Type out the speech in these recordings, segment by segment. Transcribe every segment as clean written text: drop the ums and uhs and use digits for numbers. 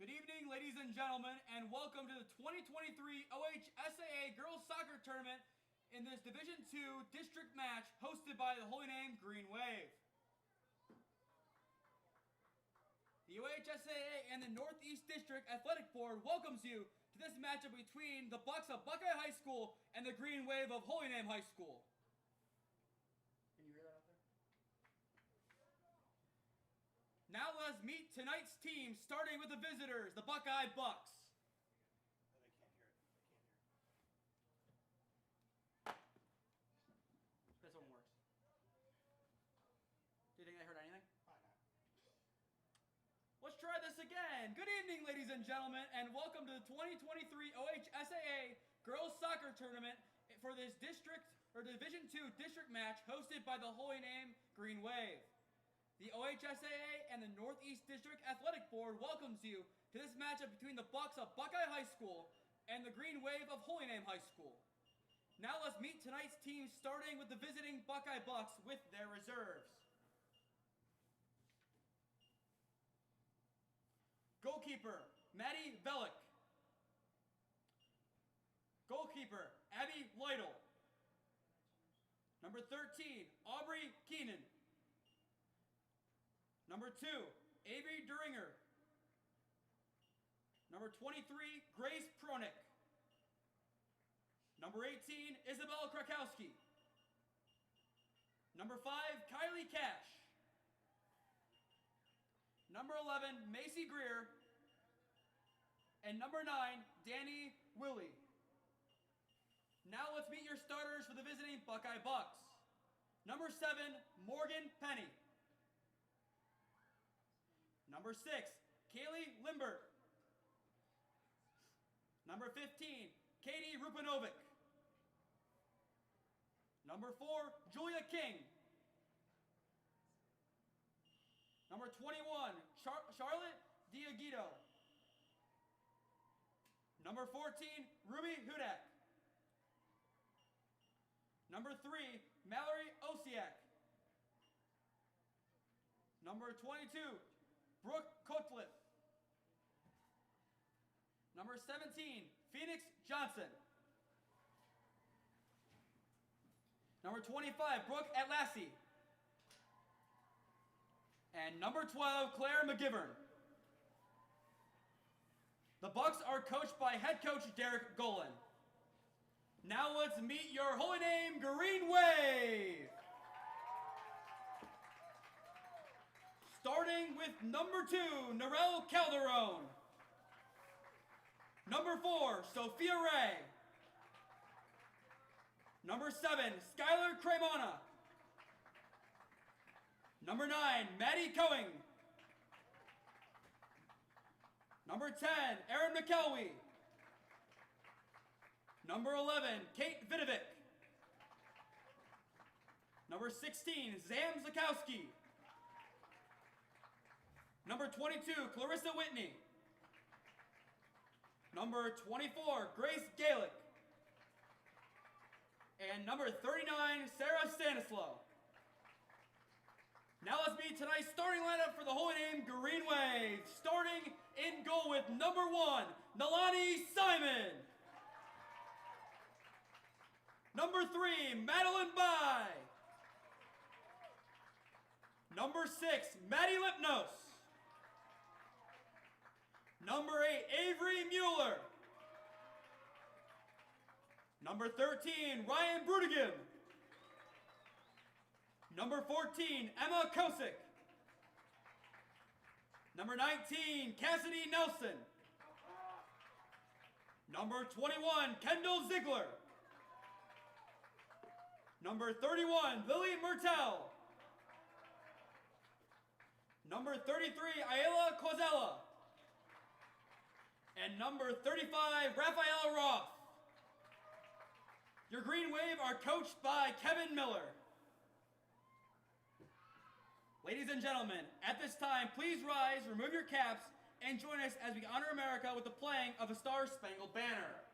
Good evening, ladies and gentlemen, and welcome to the 2023 OHSAA Girls Soccer Tournament in this Division II district match hosted by the Holy Name Green Wave. The OHSAA and the Northeast District Athletic Board welcomes you to this matchup between the Bucks of Buckeye High School and the Green Wave of Holy Name High School. Can you hear that out there? Now let's meet tonight's team, starting with the visitors, the Buckeye Bucks. Oh, they can't hear it. They can't hear it. This one works. Do you think they heard anything? Probably not. Let's try this again. Good evening, ladies and gentlemen, and welcome to the 2023 OHSAA Girls Soccer Tournament for this Division II district match hosted by the Holy Name Green Wave. The OHSAA and the Northeast District Athletic Board welcomes you to this matchup between the Bucks of Buckeye High School and the Green Wave of Holy Name High School. Now let's meet tonight's team, starting with the visiting Buckeye Bucks with their reserves. Goalkeeper, Maddie Velick. Goalkeeper, Abby Lytle. Number 13, Aubrey Keenan. Number 2, Avery Duringer. Number 23, Grace Pronick. Number 18, Isabel Krakowski. Number 5, Kylie Cash. Number 11, Macy Greer. And number 9, Danny Willie. Now let's meet your starters for the visiting Buckeye Bucks. Number 7, Morgan Penny. Number 6, Kaylee Limbert. Number 15, Katie Rupanovic. Number 4, Julia King. Number 21, Charlotte Diaguito. Number 14, Ruby Hudak. Number 3, Mallory Osiak. Number 22, Brooke Cotliff. Number 17, Phoenix Johnson. Number 25, Brooke Atlassi. And number 12, Claire McGivern. The Bucks are coached by head coach Derek Golan. Now let's meet your Holy Name Green Wave. Starting with number 2, Narelle Calderon. Number 4, Sophia Ray. Number 7, Skylar Cremona. Number 9, Maddie Coing. Number 10, Erin McKelwey. Number 11, Kate Vidovic. Number 16, Zam Zakowski. Number 22, Clarissa Whitney. Number 24, Grace Galick. And number 39, Sarah Stanislaw. Now let's meet tonight's starting lineup for the Holy Name Green Wave. Starting in goal with number 1, Nalani Simon. Number 3, Madeline Bai. Number 6, Maddie Lipnos. Number 8, Avery Mueller. Number 13, Ryan Brudigam. Number 14, Emma Kosick. Number 19, Cassidy Nelson. Number 21, Kendall Ziegler. Number 31, Lily Mertel. Number 33, Ayala Cozella. And number 35, Rafaela Roth. Your Green Wave are coached by Kevin Miller. Ladies and gentlemen, at this time, please rise, remove your caps, and join us as we honor America with the playing of the Star-Spangled Banner.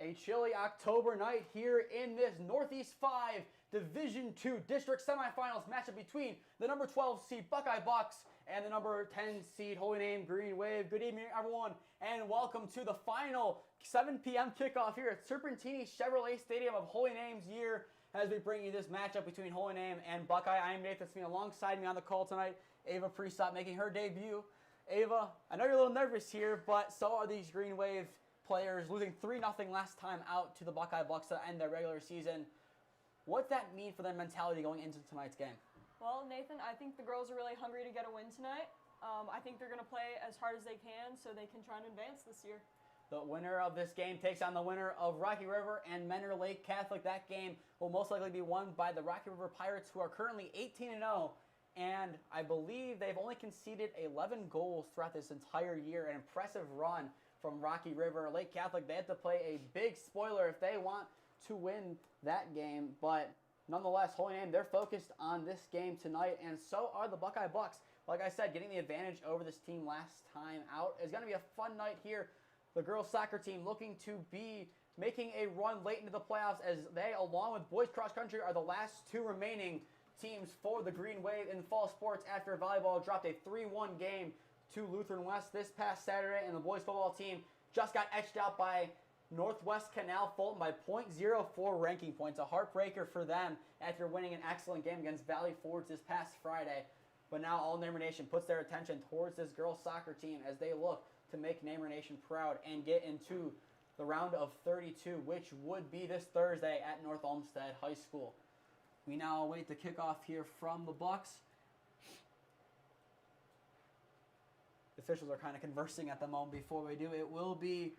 A chilly October night here in this Northeast 5 Division II District Semifinals matchup between the number 12 seed Buckeye Bucks and the number 10 seed Holy Name Green Wave. Good evening, everyone, and welcome to the final 7 p.m. kickoff here at Serpentini Chevrolet Stadium of Holy Name's year as we bring you this matchup between Holy Name and Buckeye. I am Nathan Smee. Alongside me on the call tonight, Ava Priestop making her debut. Ava, I know you're a little nervous here, but so are these Green Wave players, losing 3-0 last time out to the Buckeye Bucks to end their regular season. What's that mean for their mentality going into tonight's game? Well, Nathan, I think the girls are really hungry to get a win tonight. I think they're going to play as hard as they can so they can try and advance this year. The winner of this game takes on the winner of Rocky River and Mentor Lake Catholic. That game will most likely be won by the Rocky River Pirates, who are currently 18-0. And I believe they've only conceded 11 goals throughout this entire year. An impressive run from Rocky River. Lake Catholic, they have to play a big spoiler if they want to win that game. But nonetheless, Holy Name, they're focused on this game tonight, and so are the Buckeye Bucks. Like I said, getting the advantage over this team last time out is going to be a fun night here. The girls soccer team looking to be making a run late into the playoffs, as they, along with boys cross country, are the last two remaining teams for the Green Wave in fall sports after volleyball dropped a 3-1 game to Lutheran West this past Saturday, and the boys football team just got etched out by Northwest Canal Fulton by .04 ranking points. A heartbreaker for them after winning an excellent game against Valley Forge this past Friday. But now all Namer Nation puts their attention towards this girls soccer team as they look to make Namer Nation proud and get into the round of 32, which would be this Thursday at North Olmsted High School. We now await the kickoff here from the Bucks. The officials are kind of conversing at the moment. Before we do, it will be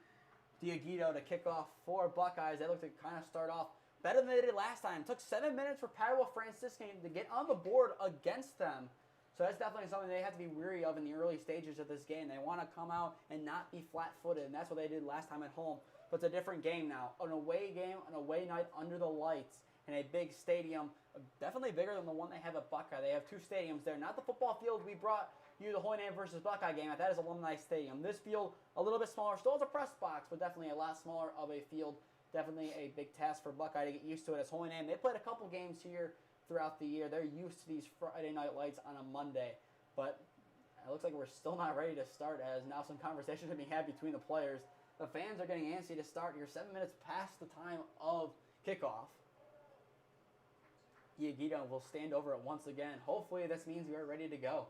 Diaguito to kick off for Buckeyes. They look to kind of start off better than they did last time. It took 7 minutes for Padua Franciscan to get on the board against them. So that's definitely something they have to be weary of in the early stages of this game. They want to come out and not be flat-footed, and that's what they did last time at home. But it's a different game now. An away game, an away night under the lights in a big stadium, definitely bigger than the one they have at Buckeye. They have two stadiums there. Not the football field we brought you the Holy Name versus Buckeye game. That is Alumni Stadium. This field, a little bit smaller. Still has a press box, but definitely a lot smaller of a field. Definitely a big task for Buckeye to get used to it as Holy Name. They played a couple games here throughout the year. They're used to these Friday night lights on a Monday. But it looks like we're still not ready to start, as now some conversations are being had between the players. The fans are getting antsy to start here 7 minutes past the time of kickoff. Diaguito will stand over it once again. Hopefully this means we are ready to go.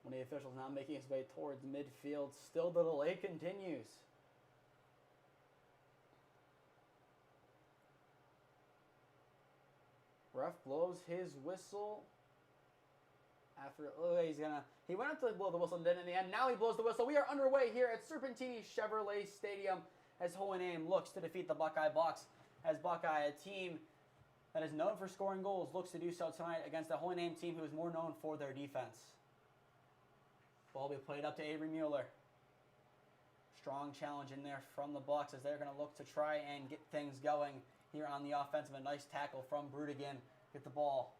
One of the officials now making his way towards midfield. Still the delay continues. Ref blows his whistle. He went up to blow the whistle and didn't in the end. Now he blows the whistle. We are underway here at Serpentini Chevrolet Stadium as Holy Name looks to defeat the Buckeye Bucks. As Buckeye, a team that is known for scoring goals, looks to do so tonight against the Holy Name team who is more known for their defense. Ball will be played up to Avery Mueller. Strong challenge in there from the Bucks as they're going to look to try and get things going here on the offensive. A nice tackle from Brudigan. Get the ball.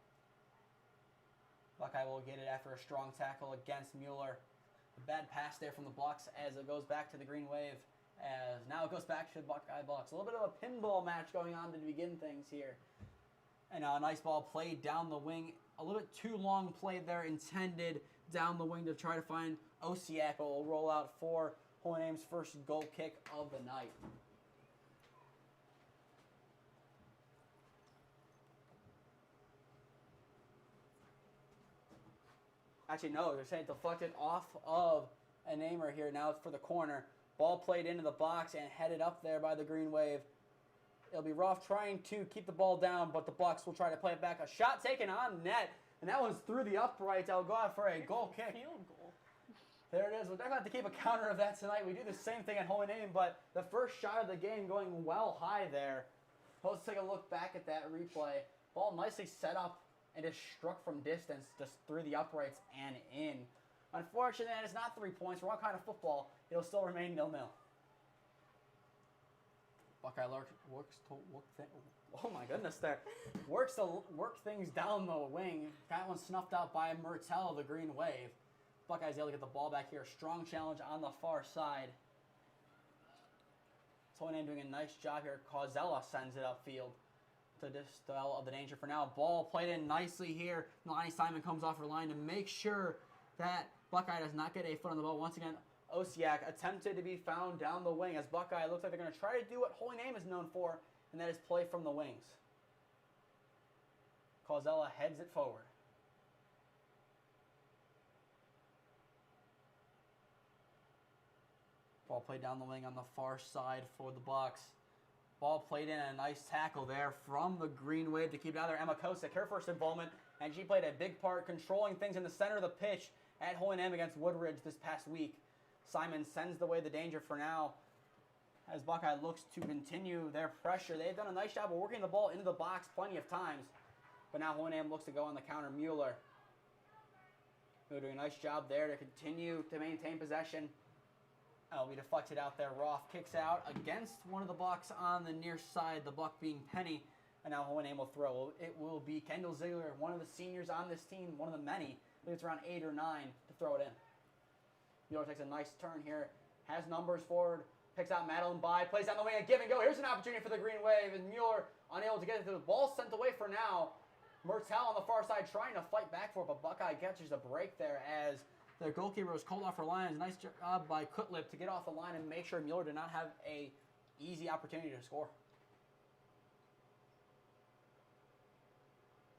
Buckeye will get it after a strong tackle against Mueller. A bad pass there from the Bucks as it goes back to the Green Wave. As now it goes back to the Buckeye Bucks. A little bit of a pinball match going on to begin things here. And a nice ball played down the wing. A little bit too long played there, intended down the wing to try to find OHSAA. Will roll out for Holy Name's first goal kick of the night. Actually, no, they're saying deflected off of a Namer here. Now it's for the corner. Ball played into the box and headed up there by the Green Wave. It'll be rough trying to keep the ball down, but the Bucks will try to play it back. A shot taken on net, and that one's through the uprights. That'll go out for a goal kick. Field goal. There it is. We're definitely going to have to keep a counter of that tonight. We do the same thing at Holy Name, but the first shot of the game going well high there. Let's take a look back at that replay. Ball nicely set up and just struck from distance, just through the uprights and in. Unfortunately, it's not 3 points. Wrong kind of football. It'll still remain 0-0. Buckeye oh my goodness there. Works to work things down the wing. That one snuffed out by Mertel, the Green Wave. Buckeyes able to get the ball back here. Strong challenge on the far side. Hohenheim doing a nice job here. Causella sends it upfield to dispel of the danger for now. Ball played in nicely here. Lonnie Simon comes off her line to make sure that Buckeye does not get a foot on the ball. Once again, OHSAA attempted to be found down the wing as Buckeye looks like they're going to try to do what Holy Name is known for, and that is play from the wings. Causella heads it forward. Ball played down the wing on the far side for the Bucks. Ball played in, a nice tackle there from the Green Wave to keep it out there. Emma Kosick, her first involvement, and she played a big part controlling things in the center of the pitch at Holy Name against Woodridge this past week. Simon sends away the danger for now as Buckeye looks to continue their pressure. They've done a nice job of working the ball into the box plenty of times, but now Holy Name looks to go on the counter. Mueller doing a nice job there to continue to maintain possession. It'll be deflected out there. Roth kicks out against one of the Bucks on the near side, the Buck being Penny, and now Holy Name will throw. It will be Kendall Ziegler, one of the seniors on this team, one of the many. I think it's around 8 or 9 to throw it in. Mueller takes a nice turn here, has numbers forward, picks out Madeline By, plays down the wing, and give and go. Here's an opportunity for the Green Wave, and Mueller unable to get it. The ball sent away for now. Mertel on the far side trying to fight back for it, but Buckeye catches a break there as their goalkeeper was called off her lines. Nice job by Kutlip to get off the line and make sure Mueller did not have a easy opportunity to score.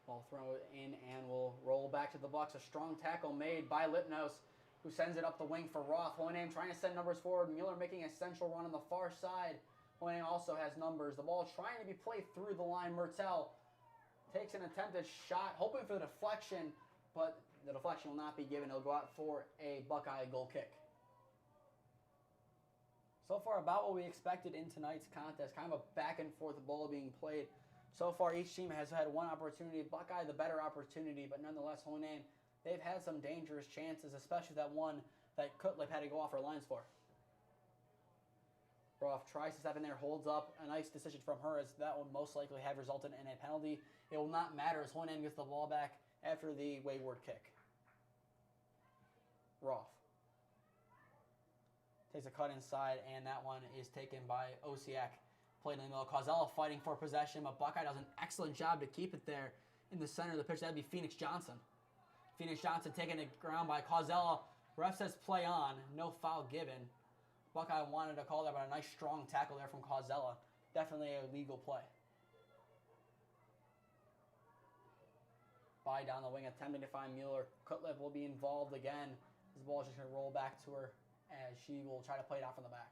Ball thrown in and will roll back to the Bucks. A strong tackle made by Lipnos, who sends it up the wing for Roth. Holy Name trying to send numbers forward. Mueller making a central run on the far side. Holy Name also has numbers. The ball trying to be played through the line. Mertel takes an attempted shot, hoping for the deflection, but the deflection will not be given. It'll go out for a Buckeye goal kick. So far, about what we expected in tonight's contest. Kind of a back and forth ball being played. So far, each team has had one opportunity. Buckeye the better opportunity, but nonetheless, Holy Name, they've had some dangerous chances, especially that one that Kutlip had to go off her lines for. Roth tries to step in there, holds up. A nice decision from her, as that would most likely have resulted in a penalty. It will not matter as Holy Name gets the ball back after the wayward kick. Roth takes a cut inside, and that one is taken by Osiak. Played in the middle. Causella fighting for possession, but Buckeye does an excellent job to keep it there in the center of the pitch. That'd be Phoenix Johnson. Phoenix Johnson taken it ground by Causella. Ref says play on. No foul given. Buckeye wanted to call that, but a nice strong tackle there from Causella. Definitely a legal play. By down the wing, attempting to find Mueller. Kutlip will be involved again. This ball is just going to roll back to her as she will try to play it out from the back.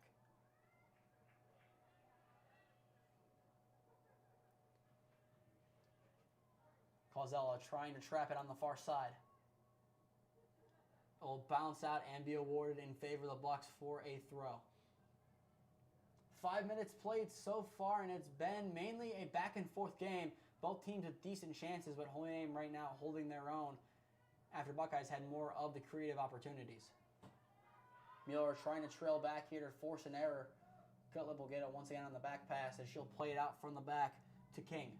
Causella trying to trap it on the far side. It will bounce out and be awarded in favor of the Bucks for a throw. 5 minutes played so far, and it's been mainly a back and forth game. Both teams with decent chances, but Holy Name right now holding their own after Buckeyes had more of the creative opportunities. Mueller trying to trail back here to force an error. Kutlip will get it once again on the back pass as she'll play it out from the back to King.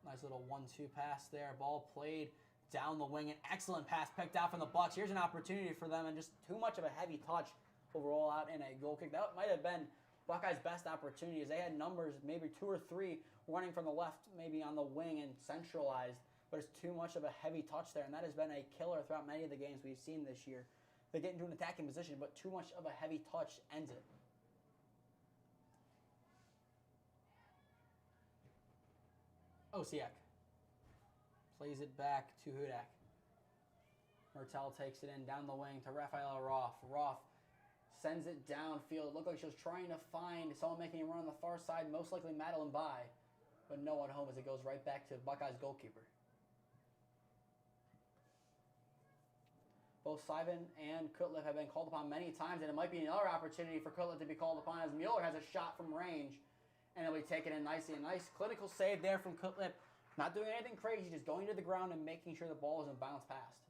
Nice little 1-2 pass there. Ball played down the wing. An excellent pass picked out from the Bucks. Here's an opportunity for them, and just too much of a heavy touch will roll out in a goal kick. That might have been Buckeyes' best opportunity, as they had numbers, maybe 2 or 3 running from the left, maybe on the wing and centralized, but it's too much of a heavy touch there, and that has been a killer throughout many of the games we've seen this year. They get into an attacking position, but too much of a heavy touch ends it. Osiak plays it back to Hudak. Mertel takes it in down the wing to Rafaela Roth. Roth sends it downfield. It looked like she was trying to find someone making a run on the far side, most likely Madeline By, but no one home as it goes right back to Buckeyes goalkeeper. Both Simon and Kutlip have been called upon many times, and it might be another opportunity for Kutlip to be called upon as Mueller has a shot from range. And it'll be taken in nicely. A nice clinical save there from Kutlip. Not doing anything crazy, just going to the ground and making sure the ball isn't bounced past.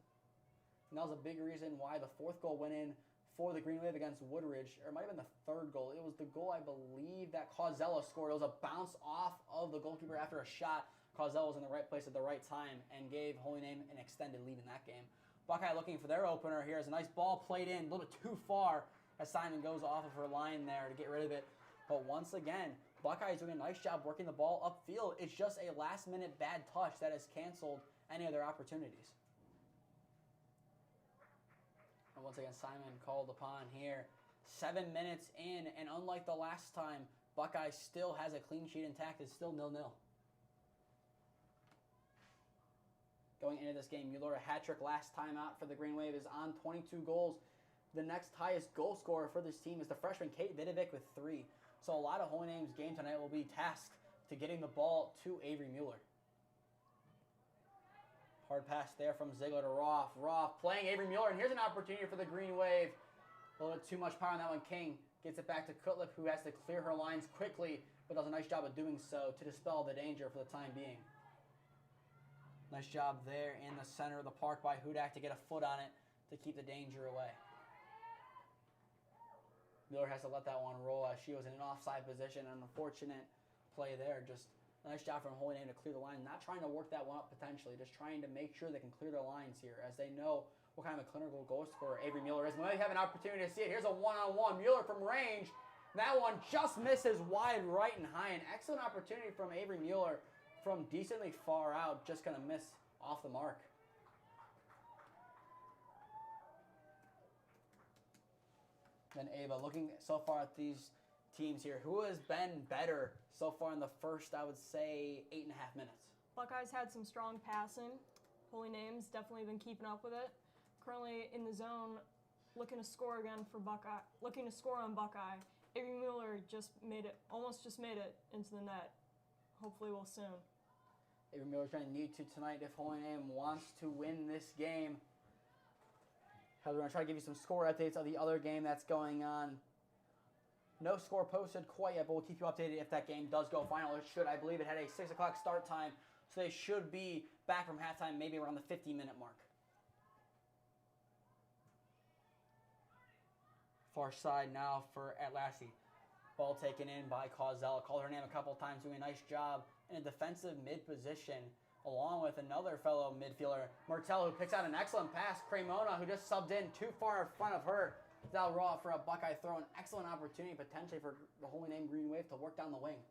And that was a big reason why the 4th goal went in for the Green Wave against Woodridge, or it might have been the third goal. It was the goal, I believe, that Cauzella scored. It was a bounce off of the goalkeeper after a shot. Cauzella was in the right place at the right time and gave Holy Name an extended lead in that game. Buckeye looking for their opener here as a nice ball played in, a little bit too far as Simon goes off of her line there to get rid of it. But once again, Buckeye is doing a nice job working the ball upfield. It's just a last-minute bad touch that has canceled any of their opportunities. And once again, Simon called upon here. 7 minutes in, and unlike the last time, Buckeye still has a clean sheet intact. It's still 0-0. Going into this game, Mueller, a hat trick last time out for the Green Wave, is on 22 goals. The next highest goal scorer for this team is the freshman Kate Vidovic with 3. So a lot of Holy Name's game tonight will be tasked to getting the ball to Avery Mueller. Hard pass there from Ziegler to Roth. Roth playing Avery Mueller, and here's an opportunity for the Green Wave. A little bit too much power on that one. King gets it back to Kutliff, who has to clear her lines quickly, but does a nice job of doing so to dispel the danger for the time being. Nice job there in the center of the park by Hudak to get a foot on it to keep the danger away. Miller has to let that one roll as she was in an offside position. An unfortunate play there. Just a nice job from Holy Name to clear the line. Not trying to work that one up potentially. Just trying to make sure they can clear their lines here as they know what kind of a clinical goal scorer Avery Mueller is. We might have an opportunity to see it. Here's a one-on-one. Mueller from range. That one just misses wide right and high. An excellent opportunity from Avery Mueller from decently far out. Just going to miss off the mark. Then Ava, looking so far at these teams here, who has been better so far in the first, I would say, 8.5 minutes? Buckeyes had some strong passing. Holy Name's definitely been keeping up with it. Currently in the zone, looking to score again for Buckeye. Looking to score on Buckeye. Avery Mueller almost just made it into the net. Hopefully will soon. Avery Mueller's going to need to tonight if Holy Name wants to win this game. We're going to try to give you some score updates of the other game that's going on. No score posted quite yet, but we'll keep you updated if that game does go final. It should. I believe it had a 6 o'clock start time, so they should be back from halftime maybe around the 50-minute mark. Far side now for Atlassi. Ball taken in by Cauzella. Called her name a couple times, doing a nice job in a defensive mid position, along with another fellow midfielder, Martel, who picks out an excellent pass. Cremona, who just subbed in too far in front of her. Del Raw for a Buckeye throw. An excellent opportunity potentially for the Holy Name Green Wave to work down the wing.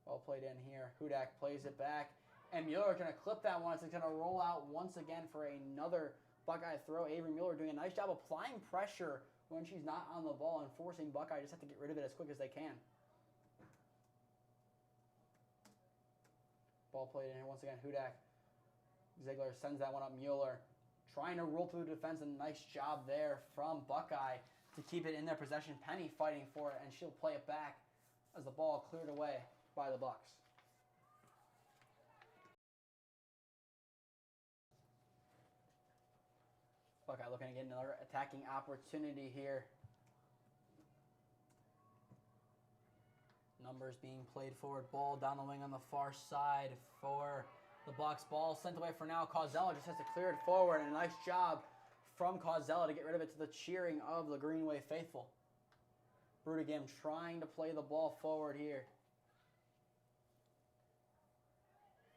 Well played in here. Hudak plays it back. And Mueller going to clip that one. It's going to roll out once again for another Buckeye throw. Avery Mueller doing a nice job applying pressure when she's not on the ball and forcing Buckeye just have to get rid of it as quick as they can. Ball played in here once again. Hudak. Ziegler sends that one up. Mueller trying to roll through the defense. A nice job there from Buckeye to keep it in their possession. Penny fighting for it, and she'll play it back as the ball cleared away by the Bucks. Buckeye looking to get another attacking opportunity here. Numbers being played forward. Ball down the wing on the far side for the Bucks. Ball sent away for now. Cauzella just has to clear it forward. And a nice job from Cauzella to get rid of it to the cheering of the Green Wave faithful. Brudegam trying to play the ball forward here.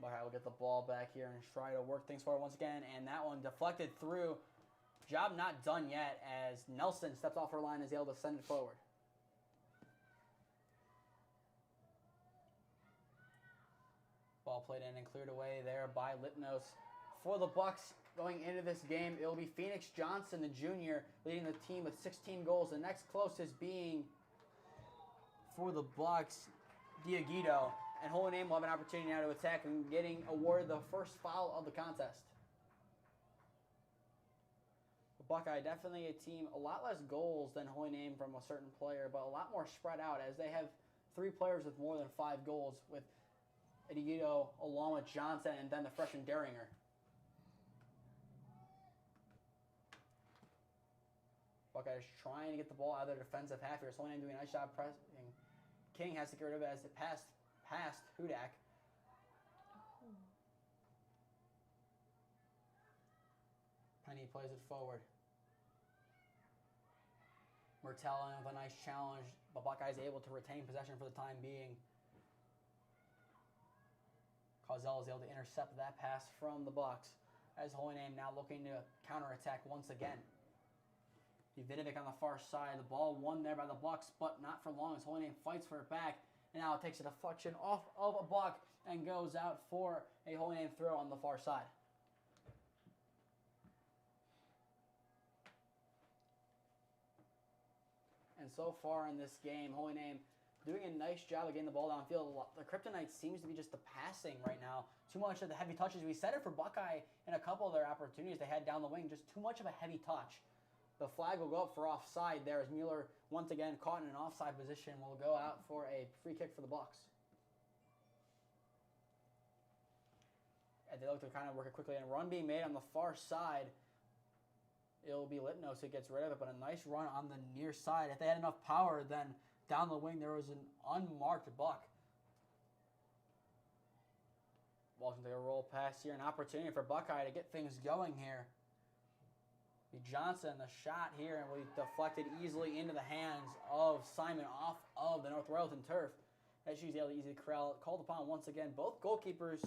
Buckeye will get the ball back here and try to work things forward once again. And that one deflected through. Job not done yet as Nelson steps off her line and is able to send it forward. Ball played in and cleared away there by Lipnos. For the Bucks going into this game, it will be Phoenix Johnson, the junior, leading the team with 16 goals. The next closest being for the Bucks, Diaguito. And Holy Name will have an opportunity now to attack and getting awarded the first foul of the contest. Buckeye, definitely a team, a lot less goals than Holy Name from a certain player, but a lot more spread out as they have 3 players with more than 5 goals, with Ediguito along with Johnson and then the freshman Deringer. Buckeye is trying to get the ball out of their defensive half here. Holy Name doing a nice job pressing. King has to get rid of it as it passed Hudak. Penny plays it forward. Mertel in with a nice challenge, but Buckeye's able to retain possession for the time being. Cauzel is able to intercept that pass from the Bucks, as Holy Name now looking to counterattack once again. Vidovic on the far side, the ball won there by the Bucks, but not for long as Holy Name fights for it back, and now it takes a deflection off of a Buck and goes out for a Holy Name throw on the far side. And so far in this game, Holy Name doing a nice job of getting the ball downfield. The kryptonite seems to be just the passing right now. Too much of the heavy touches. We said it for Buckeye in a couple of their opportunities they had down the wing. Just too much of a heavy touch. The flag will go up for offside there as Mueller, once again caught in an offside position, will go out for a free kick for the Bucks. And they look to kind of work it quickly. And a run being made on the far side. It'll be Litnos who gets rid of it, but a nice run on the near side. If they had enough power, then down the wing there was an unmarked Buck. Ball's going to take a roll pass here. An opportunity for Buckeye to get things going here. Johnson, the shot here, and will be deflected easily into the hands of Simon off of the North Royalton turf. As she's able to easily corral it. Called upon once again. Both goalkeepers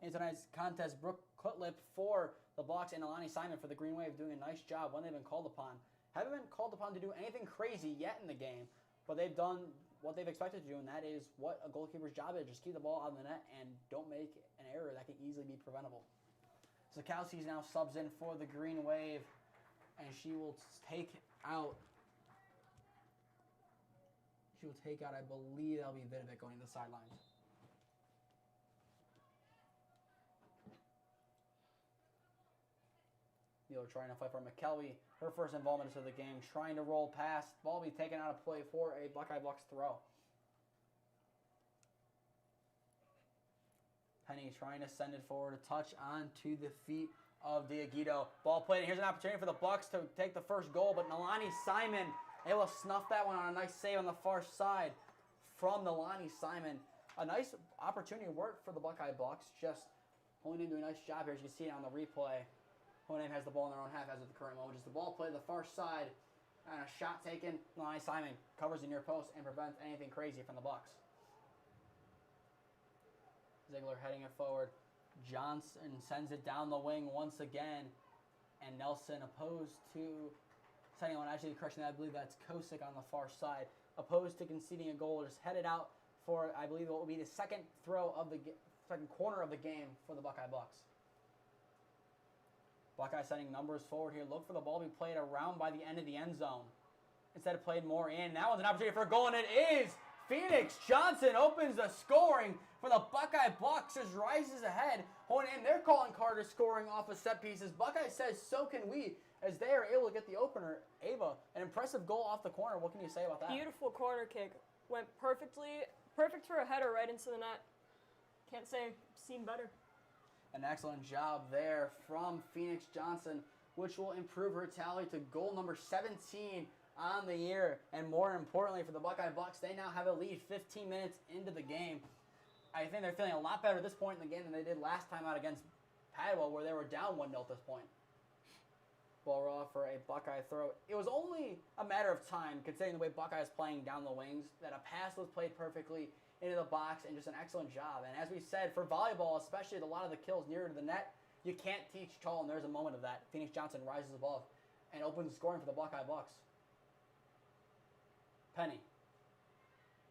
in tonight's contest, Brooke Cutlip for the Bucks and Alani Simon for the Green Wave, doing a nice job when they've been called upon. Haven't been called upon to do anything crazy yet in the game, but they've done what they've expected to do, and that is what a goalkeeper's job is. Just keep the ball out of the net and don't make an error that can easily be preventable. Zakowski's now subs in for the Green Wave, and she will take out, I believe that'll be Vidovic going to the sidelines. Mueller trying to fight for McKelvey. Her first involvement into the game, trying to roll past. Ball will be taken out of play for a Buckeye Bucks throw. Penny trying to send it forward, a touch onto the feet of Diaguito. Ball played, and here's an opportunity for the Bucks to take the first goal, but Nalani Simon able to snuff that one on a nice save on the far side from Nalani Simon. A nice opportunity work for the Buckeye Bucks, just Holy Name doing a nice job here, as you can see it on the replay. Holy Name has the ball in their own half as of the current moment. Just the ball played to the far side, and a shot taken. Nalani Simon covers the near post and prevents anything crazy from the Bucks. Ziegler heading it forward. Johnson sends it down the wing once again, and Nelson opposed to sending one. Actually, correction, I believe that's Kosick on the far side. Opposed to conceding a goal, just headed out for, I believe, what will be the second corner of the game for the Buckeye Bucks. Buckeye sending numbers forward here. Look for the ball to be played around by the end of the end zone. Instead of played more in. That one's an opportunity for a goal, and it is Phoenix Johnson opens the scoring for the Buckeye Bucks. Just rises ahead. Holy Name, they're calling Carter scoring off of set pieces. Buckeye says so can we, as they are able to get the opener. Ava, an impressive goal off the corner. What can you say about that? Beautiful corner kick. Went perfect for a header right into the net. Can't say seen better. An excellent job there from Phoenix Johnson, which will improve her tally to goal number 17 on the year. And more importantly for the Buckeye Bucks, they now have a lead 15 minutes into the game. I think they're feeling a lot better at this point in the game than they did last time out against Padua, where they were down 1-0 at this point. Ball raw for a Buckeye throw. It was only a matter of time, considering the way Buckeye is playing down the wings, that a pass was played perfectly into the box, and just an excellent job. And as we said, for volleyball, especially a lot of the kills nearer to the net, you can't teach tall, and there's a moment of that. Phoenix Johnson rises above and opens scoring for the Buckeye Bucks. Penny.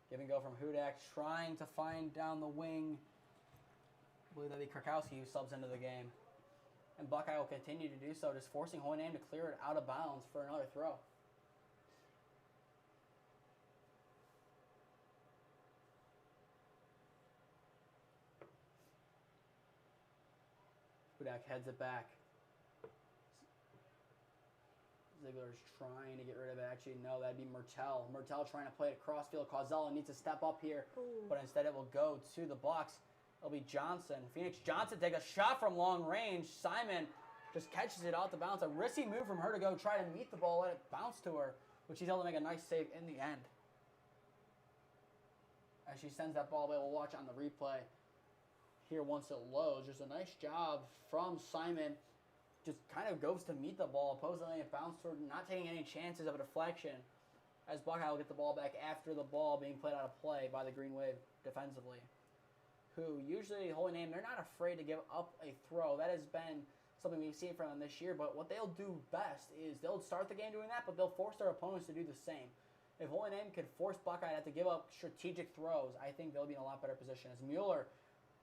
Give and go from Hudak, trying to find down the wing. I believe that'd be Krakowski who subs into the game. And Buckeye will continue to do so, just forcing Holy Name to clear it out of bounds for another throw. Hudak heads it back. Ziegler's trying to get rid of it. Actually, no, that'd be Mertel. Mertel trying to play it crossfield. Cauzella needs to step up here, but instead it will go to the Bucks. It'll be Johnson. Phoenix Johnson take a shot from long range. Simon just catches it out the bounce. A risky move from her to go try to meet the ball, let it bounce to her, but she's able to make a nice save in the end. As she sends that ball away, we'll watch on the replay here once it loads. Just a nice job from Simon just kind of goes to meet the ball, opposing a bounce toward not taking any chances of a deflection, as Buckeye will get the ball back after the ball being played out of play by the Green Wave defensively, who usually, Holy Name, they're not afraid to give up a throw. That has been something we've seen from them this year, but what they'll do best is they'll start the game doing that, but they'll force their opponents to do the same. If Holy Name could force Buckeye to have to give up strategic throws, I think they'll be in a lot better position. As Mueller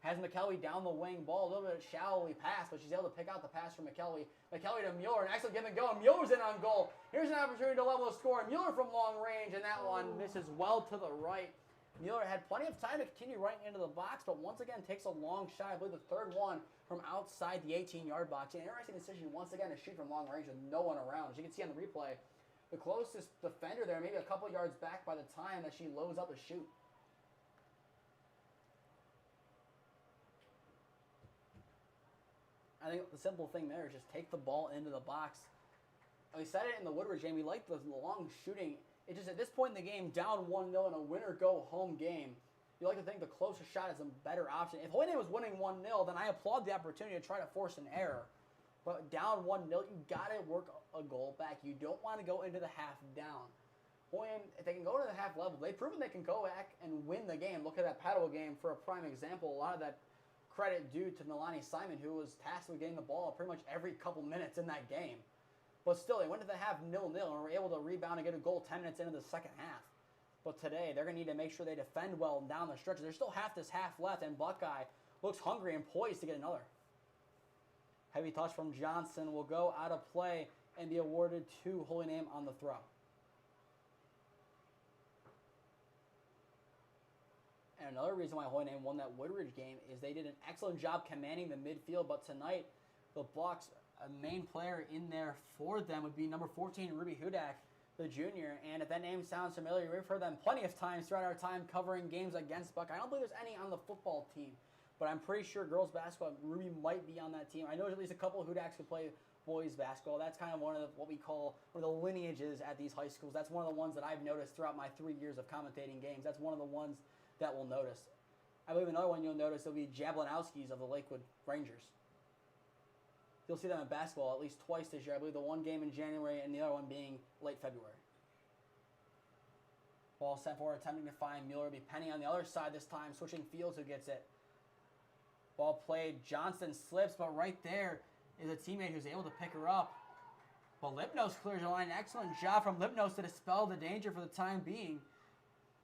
has McKelvey down the wing, ball a little bit shallowly pass, but she's able to pick out the pass from McKelvey. McKelvey to Mueller, an excellent give and go, and Mueller's in on goal. Here's an opportunity to level the score. Mueller from long range, and that one misses well to the right. Mueller had plenty of time to continue running into the box, but once again takes a long shot. I believe the third one from outside the 18-yard box. An interesting decision once again to shoot from long range with no one around. As you can see on the replay, the closest defender there, maybe a couple yards back by the time that she loads up to shoot. I think the simple thing there is just take the ball into the box. We said it in the Woodridge game. We like the long shooting. It just, at this point in the game, down 1-0 in a win-or-go-home game, you like to think the closer shot is a better option. If Holy Name was winning 1-0, then I applaud the opportunity to try to force an error. But down 1-0, you got to work a goal back. You don't want to go into the half down. Holy Name, if they can go to the half level, they've proven they can go back and win the game. Look at that Padua game for a prime example. A lot of that credit due to Nalani Simon, who was tasked with getting the ball pretty much every couple minutes in that game. But still, they went to the half 0-0 and were able to rebound and get a goal 10 minutes into the second half. But today, they're going to need to make sure they defend well down the stretch. There's still half this half left, and Buckeye looks hungry and poised to get another. Heavy touch from Johnson will go out of play and be awarded to Holy Name on the throw. And another reason why Holy Name won that Woodridge game is they did an excellent job commanding the midfield, but tonight the Bucks, a main player in there for them would be number 14, Ruby Hudak, the junior. And if that name sounds familiar, we've heard them plenty of times throughout our time covering games against Buckeye. I don't believe there's any on the football team, but I'm pretty sure girls basketball, Ruby might be on that team. I know there's at least a couple of Hudaks who play boys basketball. That's kind of one of what we call one of the lineages at these high schools. That's one of the ones that I've noticed throughout my 3 years of commentating games. That's one of the ones that we'll notice. I believe another one you'll notice will be Jablanowski's of the Lakewood Rangers. You'll see them in basketball at least twice this year. I believe the one game in January and the other one being late February. Ball sent forward, attempting to find Mueller. It'll be Penny on the other side this time, switching fields who gets it. Ball played, Johnston slips, but right there is a teammate who's able to pick her up. But Lipnos clears the line. Excellent job from Lipnos to dispel the danger for the time being.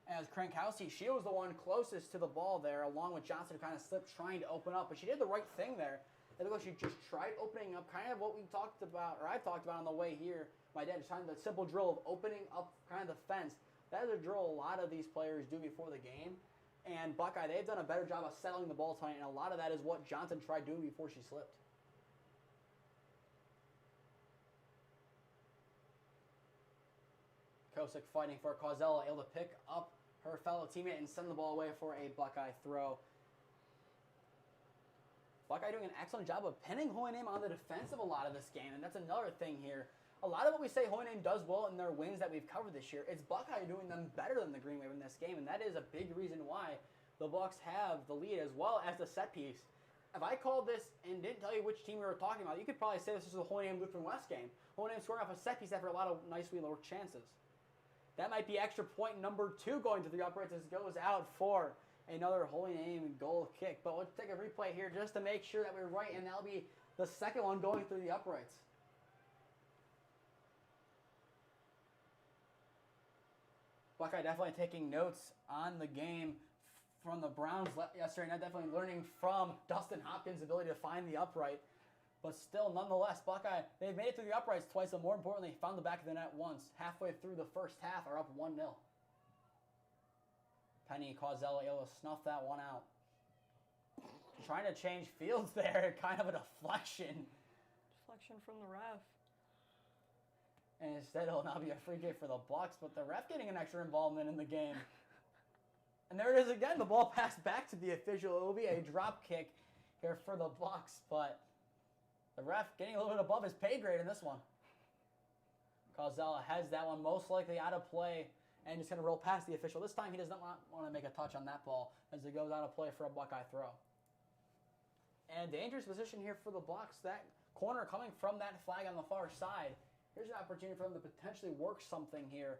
As Krankowski, she was the one closest to the ball there, along with Johnson, who kind of slipped trying to open up. But she did the right thing there. It looked like she just tried opening up, kind of what we talked about, or I've talked about on the way here. My dad just trying the simple drill of opening up kind of the fence. That is a drill a lot of these players do before the game. And Buckeye, they've done a better job of settling the ball tonight, and a lot of that is what Johnson tried doing before she slipped. Kosick fighting for Cauzella, able to pick up her fellow teammate and send the ball away for a Buckeye throw. Buckeye doing an excellent job of pinning Holy Name on the defensive a lot of this game, and that's another thing here. A lot of what we say Holy Name does well in their wins that we've covered this year, it's Buckeye doing them better than the Green Wave in this game, and that is a big reason why the Bucks have the lead as well as the set piece. If I called this and didn't tell you which team we were talking about, you could probably say this is the Holy Name Lutheran West game. Holy Name scoring off a set piece after a lot of nicely lower chances. That might be extra point number 2 going to the uprights as it goes out for another Holy Name goal kick. But let's take a replay here just to make sure that we're right, and that'll be the second one going through the uprights. Buckeye definitely taking notes on the game from the Browns yesterday, and definitely learning from Dustin Hopkins' ability to find the upright. But still, nonetheless, Buckeye, they've made it through the uprights twice, and more importantly, found the back of the net once. Halfway through the first half, are up 1-0. Penny Cauzella able to snuff that one out. Trying to change fields there, kind of a deflection. Deflection from the ref. And instead, it'll now be a free kick for the Bucks, but the ref getting an extra involvement in the game. And there it is again, the ball passed back to the official. It will be a drop kick here for the Bucks, but the ref getting a little bit above his pay grade in this one. Cauzella has that one most likely out of play and just going to roll past the official. This time he does not want to make a touch on that ball as it goes out of play for a Buckeye throw. And dangerous position here for the Bucks. That corner coming from that flag on the far side. Here's an opportunity for them to potentially work something here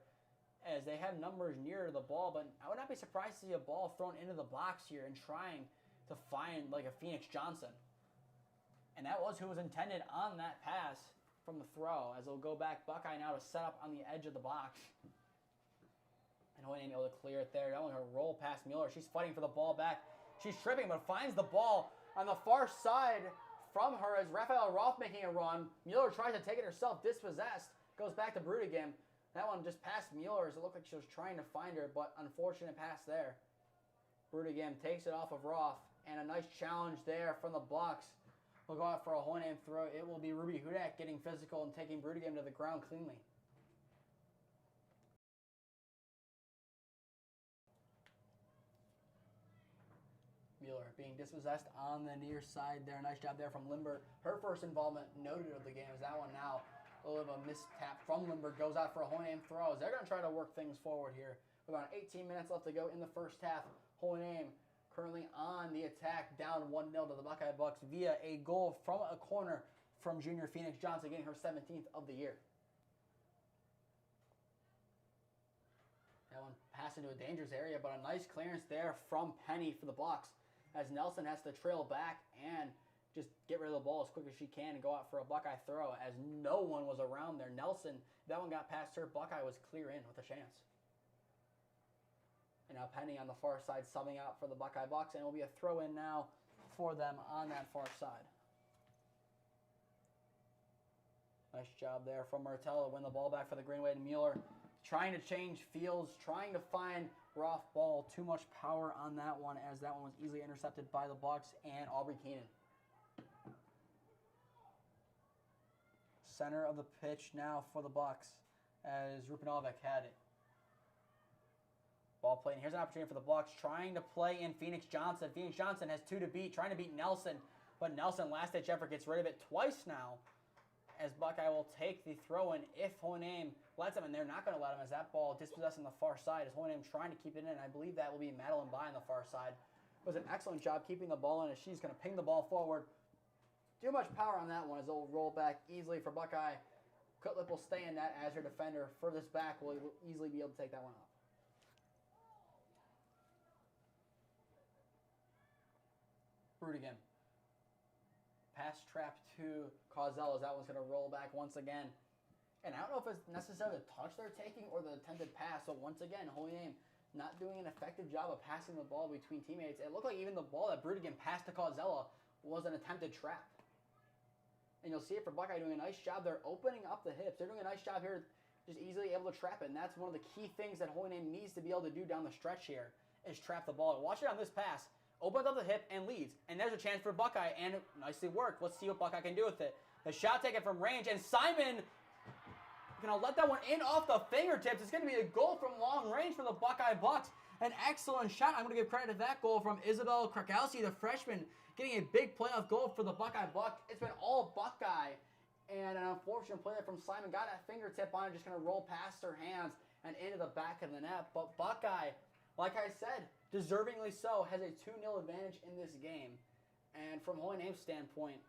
as they have numbers near the ball, but I would not be surprised to see a ball thrown into the box here and trying to find like a Phoenix Johnson. And that was who was intended on that pass from the throw, as they'll go back Buckeye now to set up on the edge of the box. And Holy Name able to clear it there. That one, her roll past Mueller. She's fighting for the ball back. She's tripping, but finds the ball on the far side from her as Raphael Roth making a run. Mueller tries to take it herself, dispossessed. Goes back to Brudegem. That one just past Mueller as it looked like she was trying to find her, but unfortunate pass there. Brudegem takes it off of Roth, and a nice challenge there from the Bucks. We'll go out for a Holy Name throw. It will be Ruby Hudak getting physical and taking Brudegem to the ground cleanly. Mueller being dispossessed on the near side there. Nice job there from Limber. Her first involvement noted of the game is that one now. A little bit of a mistap from Limber. Goes out for a Holy Name throw. They're going to try to work things forward here. With about 18 minutes left to go in the first half. Holy Name currently on the attack, down 1-0 to the Buckeye Bucks via a goal from a corner from junior Phoenix Johnson, getting her 17th of the year. That one passed into a dangerous area, but a nice clearance there from Penny for the Bucks, as Nelson has to trail back and just get rid of the ball as quick as she can and go out for a Buckeye throw, as no one was around there. Nelson, that one got past her. Buckeye was clear in with a chance. And now Penny on the far side subbing out for the Buckeye Bucks, and it will be a throw in now for them on that far side. Nice job there from Martell to win the ball back for the Green Wave. Mueller trying to change fields, trying to find Roth ball. Too much power on that one, as that one was easily intercepted by the Bucks and Aubrey Keenan. Center of the pitch now for the Bucks, as Rupinovic had it. Ball played, and here's an opportunity for the Bucks, trying to play in Phoenix Johnson. Phoenix Johnson has 2 to beat, trying to beat Nelson, but Nelson, last-ditch effort, gets rid of it twice now, as Buckeye will take the throw-in if Holy Name lets him, and they're not going to let him, as that ball dispossessed on the far side, as Holy Name trying to keep it in. I believe that will be Madeline By on the far side. It was an excellent job keeping the ball in, as she's going to ping the ball forward. Too much power on that one, as it'll roll back easily for Buckeye. Cutlip will stay in that as her defender. Furthest back will easily be able to take that one out. Brudegem. Pass trap to Cauzel, as that one's going to roll back once again. And I don't know if it's necessarily the touch they're taking or the attempted pass. So once again, Holy Name not doing an effective job of passing the ball between teammates. It looked like even the ball that Brudegem passed to Cauzella was an attempted trap. And you'll see it for Buckeye doing a nice job. They're opening up the hips. They're doing a nice job here, just easily able to trap it. And that's one of the key things that Holy Name needs to be able to do down the stretch here, is trap the ball. Watch it on this pass. Opens up the hip and leads. And there's a chance for Buckeye, and it nicely worked. Let's see what Buckeye can do with it. The shot taken from range, and Simon going to let that one in off the fingertips. It's going to be a goal from long range for the Buckeye Bucks. An excellent shot. I'm going to give credit to that goal from Isabel Krakowski, the freshman, getting a big playoff goal for the Buckeye Bucks. It's been all Buckeye, and an unfortunate play there from Simon. Got that fingertip on it, just going to roll past her hands and into the back of the net. But Buckeye, like I said, deservingly so, has a 2-0 advantage in this game. And from Holy Name's standpoint,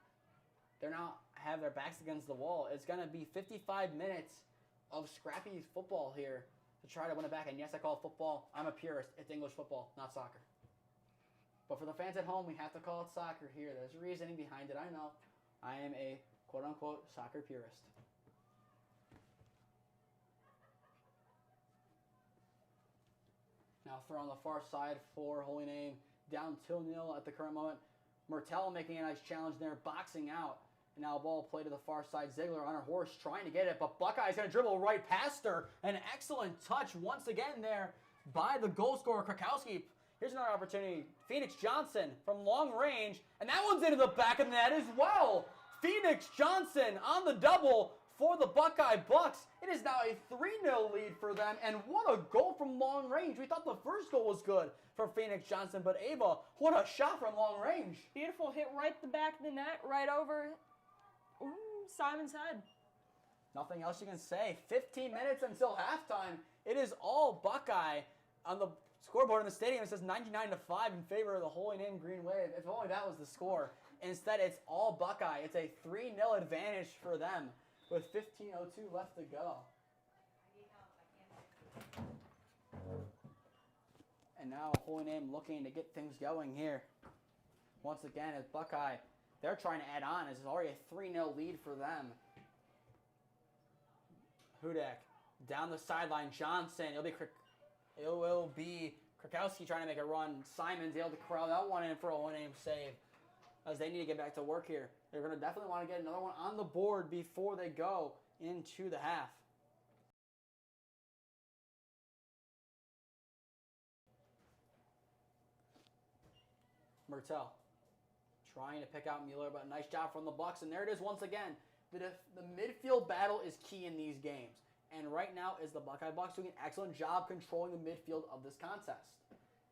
they're now have their backs against the wall. It's going to be 55 minutes of scrappy football here to try to win it back. And yes, I call it football. I'm a purist. It's English football, not soccer. But for the fans at home, we have to call it soccer here. There's reasoning behind it. I know. I am a quote-unquote soccer purist. Now throw on the far side for Holy Name. Down 2-0 at the current moment. Mertel making a nice challenge there, boxing out. And now a ball played to the far side. Ziegler on her horse trying to get it, but Buckeye's going to dribble right past her. An excellent touch once again there by the goal scorer, Krakowski. Here's another opportunity. Phoenix Johnson from long range, and that one's into the back of the net as well. Phoenix Johnson on the double for the Buckeye Bucks. It is now a 3-0 lead for them, and what a goal from long range. We thought the first goal was good for Phoenix Johnson, but Ava, what a shot from long range. Beautiful hit right at the back of the net, right over Simon's head. Nothing else you can say. 15 minutes until halftime. It is all Buckeye. On the scoreboard in the stadium, it says 99-5 in favor of the Holy Name Green Wave. If only that was the score. Instead, it's all Buckeye. It's a 3-0 advantage for them with 15:02 left to go. And now Holy Name looking to get things going here. Once again, as Buckeye, they're trying to add on. It's already a 3-0 lead for them. Hudak down the sideline. Johnson. It will be Krakowski trying to make a run. Simon's able to corral that one in for a Holy Name save, as they need to get back to work here. They're going to definitely want to get another one on the board before they go into the half. Mertel trying to pick out Mueller, but nice job from the Bucks. And there it is once again. The midfield battle is key in these games. And right now is the Buckeye Bucks doing an excellent job controlling the midfield of this contest.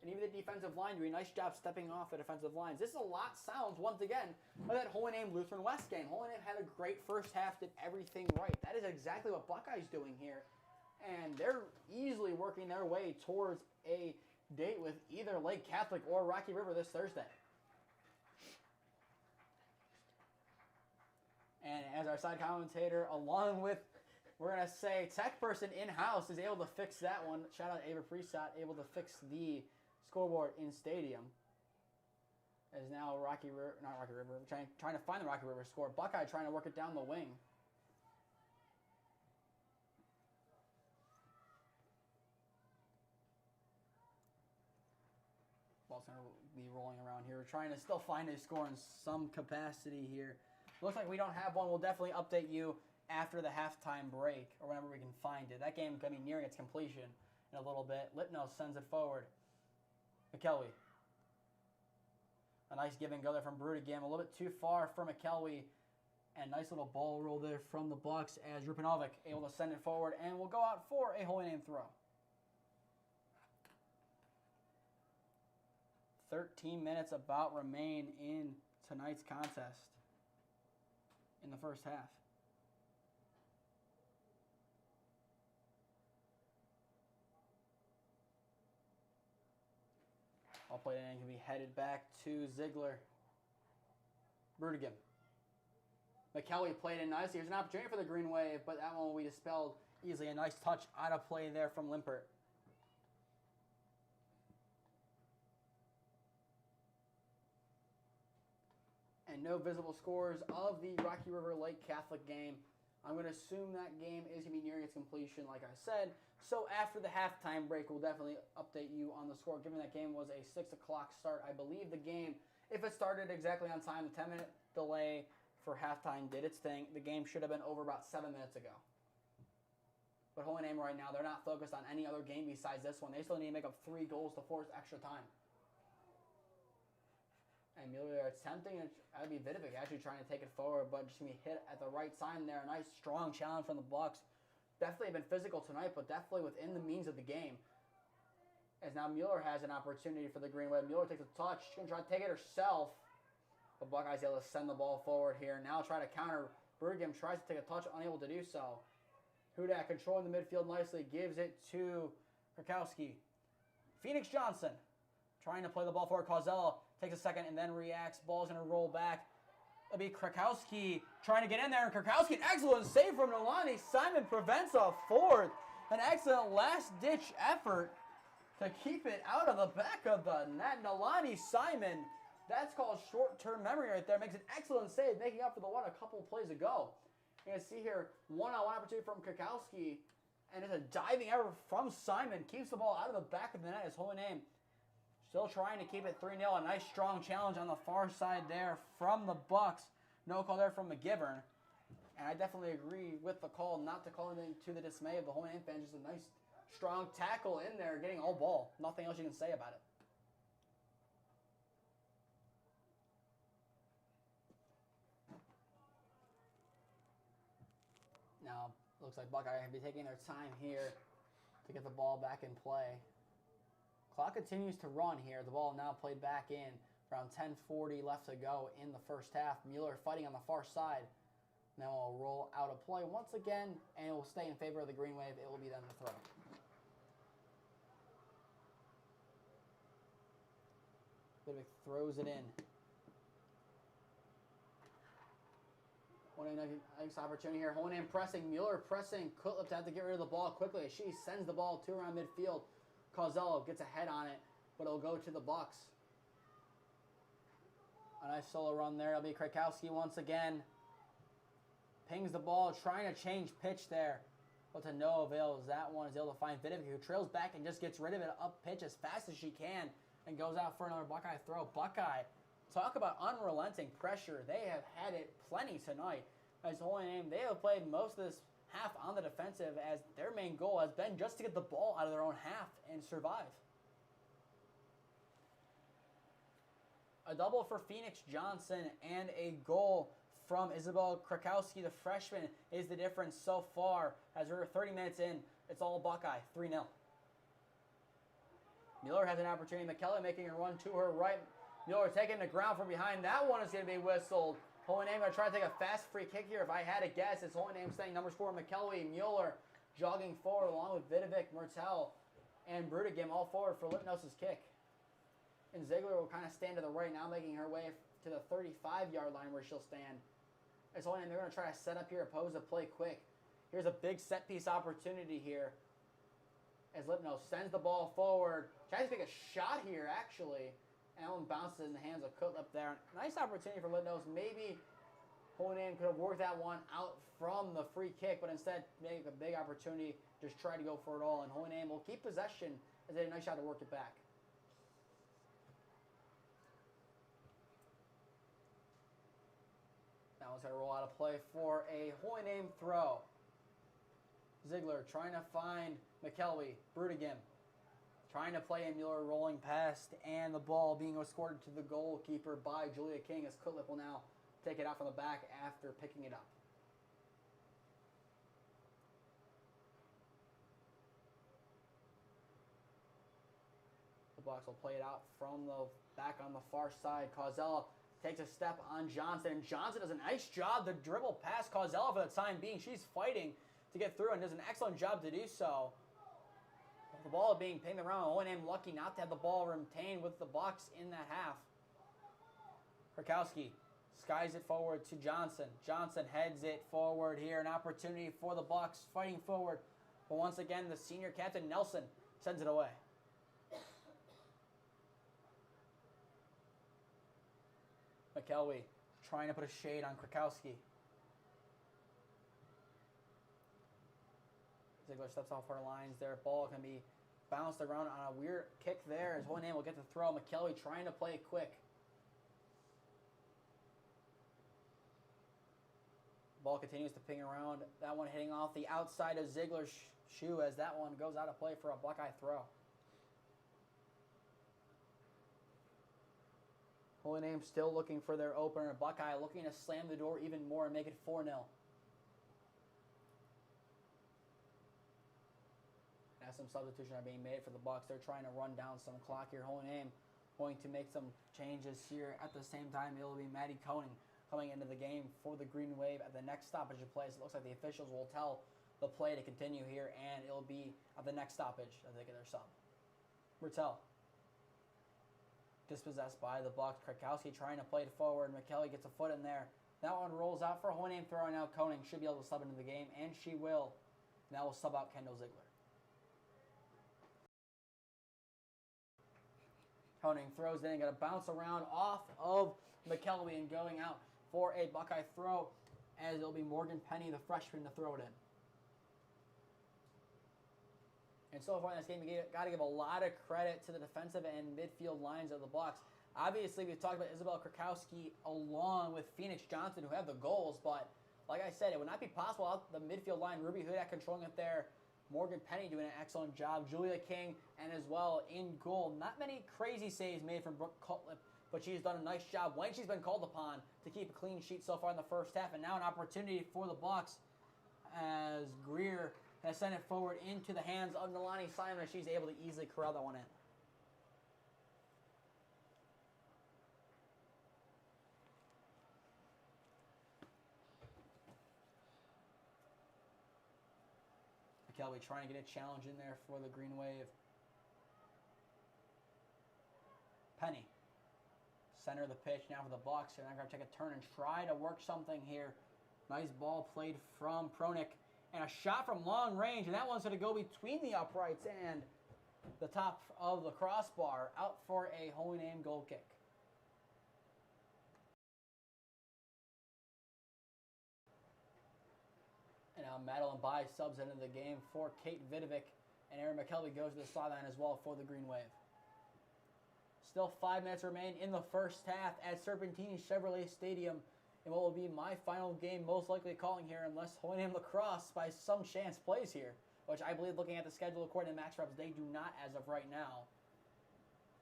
And even the defensive line doing a nice job stepping off the defensive lines. This is a lot sounds, once again, of that Holy Name Lutheran West game. Holy Name had a great first half, did everything right. That is exactly what Buckeye's doing here. And they're easily working their way towards a date with either Lake Catholic or Rocky River this Thursday. And as our side commentator, along with, we're going to say, tech person in-house is able to fix that one. Shout out Ava Presott, able to fix the scoreboard in stadium. As now trying to find the Rocky River score. Buckeye trying to work it down the wing. Ball's going to be rolling around here. We're trying to still find a score in some capacity here. Looks like we don't have one. We'll definitely update you after the halftime break or whenever we can find it. That game is going to be nearing its completion in a little bit. Litno sends it forward. McKelvey. A nice give and go there from Brudegam. A little bit too far for McKelvey. And nice little ball roll there from the Bucks as Rupinovic able to send it forward and will go out for a Holy Name throw. 13 minutes about remain in tonight's contest in the first half. All played in can be headed back to Ziegler. Brudegam. McKelvey played in nicely. Here's an opportunity for the Green Wave, but that one will be dispelled easily. A nice touch out of play there from Limpert. And no visible scores of the Rocky River Lake Catholic game. I'm going to assume that game is going to be nearing its completion, like I said. So after the halftime break, we'll definitely update you on the score. Given that game was a 6 o'clock start, I believe the game, if it started exactly on time, the 10-minute delay for halftime did its thing. The game should have been over about 7 minutes ago. But Holy Name right now, they're not focused on any other game besides this one. They still need to make up 3 goals to force extra time. And Mueller attempting, that'd be Vidovic actually trying to take it forward, but just going to be hit at the right time there. A nice, strong challenge from the Bucks. Definitely been physical tonight, but definitely within the means of the game. As now Mueller has an opportunity for the Green Wave. Mueller takes a touch. She's going to try to take it herself. But Buckeye's able to send the ball forward here. Now try to counter. Bruggen tries to take a touch, unable to do so. Hudak controlling the midfield nicely. Gives it to Krakowski. Phoenix Johnson trying to play the ball forward. Causello takes a second and then reacts. Ball's going to roll back. It'll be Krakowski trying to get in there. And Krakowski, an excellent save from Nolani. Simon prevents a fourth. An excellent last-ditch effort to keep it out of the back of the net. Nolani Simon, that's called short-term memory right there. Makes an excellent save, making up for the one a couple plays ago. You can see here, one-on-one opportunity from Krakowski. And it's a diving effort from Simon. Keeps the ball out of the back of the net. His Holy Name still trying to keep it 3-0. A nice strong challenge on the far side there from the Bucks. No call there from McGivern. And I definitely agree with the call not to call anything to the dismay of the Holy Name fans. Just a nice strong tackle in there, getting all ball. Nothing else you can say about it. Now, looks like Buckeye will be taking their time here to get the ball back in play. Clock continues to run here. The ball now played back in. Around 10:40 left to go in the first half. Mueller fighting on the far side. Now we'll roll out of play once again, and it will stay in favor of the Green Wave. It will be them to throw. Vidovic throws it in. Nice opportunity here. Holy name pressing. Mueller pressing. Cutlip to have to get rid of the ball quickly. She sends the ball to around midfield. Causello gets a head on it, but it'll go to the Bucks. A nice solo run there. It'll be Krakowski once again. Pings the ball, trying to change pitch there. But to no avail, as that one is able to find Vidovic, who trails back and just gets rid of it up pitch as fast as she can and goes out for another Buckeye throw. Buckeye, talk about unrelenting pressure. They have had it plenty tonight. As Holy Name, they have played most of this half on the defensive, as their main goal has been just to get the ball out of their own half and survive. A double for Phoenix Johnson and a goal from Isabel Krakowski, the freshman, is the difference so far. As we're 30 minutes in, it's all Buckeye, 3-0. Mueller has an opportunity. McKellar making a run to her right. Mueller taking the ground from behind. That one is going to be whistled. Holy Name going to try to take a fast free kick here. If I had to guess, it's Holy Name saying numbers 4, McKellar, Mueller jogging forward along with Vidovic, Mertel, and Brudegim all forward for Lipnos' kick. And Ziegler will kind of stand to the right now, making her way to the 35-yard line where she'll stand. It's Holy Name. They're going to try to set up here, Posa play quick. Here's a big set-piece opportunity here as Lipnos sends the ball forward. Tries to take a shot here, actually. And that one bounces in the hands of Cutlip there. Nice opportunity for Lipnos. Maybe Holy Name could have worked that one out from the free kick, but instead make a big opportunity. Just try to go for it all. And Holy Name will keep possession as they had a nice shot to work it back. That one's going to roll out of play for a Holy Name throw. Ziegler trying to find McKelvey. Brudegim trying to play a Mueller rolling past, and the ball being escorted to the goalkeeper by Julia King, as Cutlip will now take it out from the back after picking it up. The Bucks will play it out from the back on the far side. Causella takes a step on Johnson, and Johnson does a nice job to dribble past Causella for the time being. She's fighting to get through and does an excellent job to do so. The ball being pinged around. Holy Name lucky not to have the ball retained with the Bucks in that half. Krakowski skies it forward to Johnson. Johnson heads it forward here. An opportunity for the Bucks fighting forward. But once again, the senior captain, Nelson, sends it away. McKelvey trying to put a shade on Krakowski. Ziegler steps off her lines there. Ball can be bounced around on a weird kick there, as Holy Name will get the throw. McKelvey trying to play it quick. Ball continues to ping around. That one hitting off the outside of Ziegler's shoe, as that one goes out of play for a Buckeye throw. Holy Name still looking for their opener. Buckeye looking to slam the door even more and make it 4-0. As some substitutions are being made for the Bucks, they're trying to run down some clock here. Holy Name going to make some changes here. At the same time, it will be Maddie Koning coming into the game for the Green Wave at the next stoppage of play. So it looks like the officials will tell the play to continue here, and it'll be at the next stoppage as they get their sub. Mertel dispossessed by the Bucks. Krakowski trying to play it forward. McKelvey gets a foot in there. That one rolls out for a Holy Name throw. Now Koning should be able to sub into the game, and she will. Now will sub out Kendall Ziegler. Koning throws in, going to bounce around off of McKelvey and going out for a Buckeye throw, as it'll be Morgan Penny, the freshman, to throw it in. And so far in this game, you got to give a lot of credit to the defensive and midfield lines of the Bucks. Obviously, we've talked about Isabel Krakowski along with Phoenix Johnson, who have the goals, but like I said, it would not be possible without the midfield line. Ruby Hudak controlling it there. Morgan Penny doing an excellent job. Julia King, and as well in goal. Not many crazy saves made from Brooke Cutlip, but she's done a nice job when she's been called upon to keep a clean sheet so far in the first half. And now an opportunity for the Bucks as Greer has sent it forward into the hands of Nalani Simon, as she's able to easily corral that one in. McKelvey trying to get a challenge in there for the Green Wave. Penny, center of the pitch now for the Bucks. They're going to take a turn and try to work something here Nice ball played from Pronik. And a shot from long range, and that one's going to go between the uprights and the top of the crossbar, out for a Holy Name goal kick. And now Madeline Bai subs into the game for Kate Vidovic, and Erin McKelvey goes to the sideline as well for the Green Wave. Still 5 minutes remain in the first half at Serpentini Chevrolet Stadium, in what will be my final game, most likely calling here, unless Holy Name Lacrosse by some chance plays here, which I believe, looking at the schedule according to Max Reps, they do not as of right now.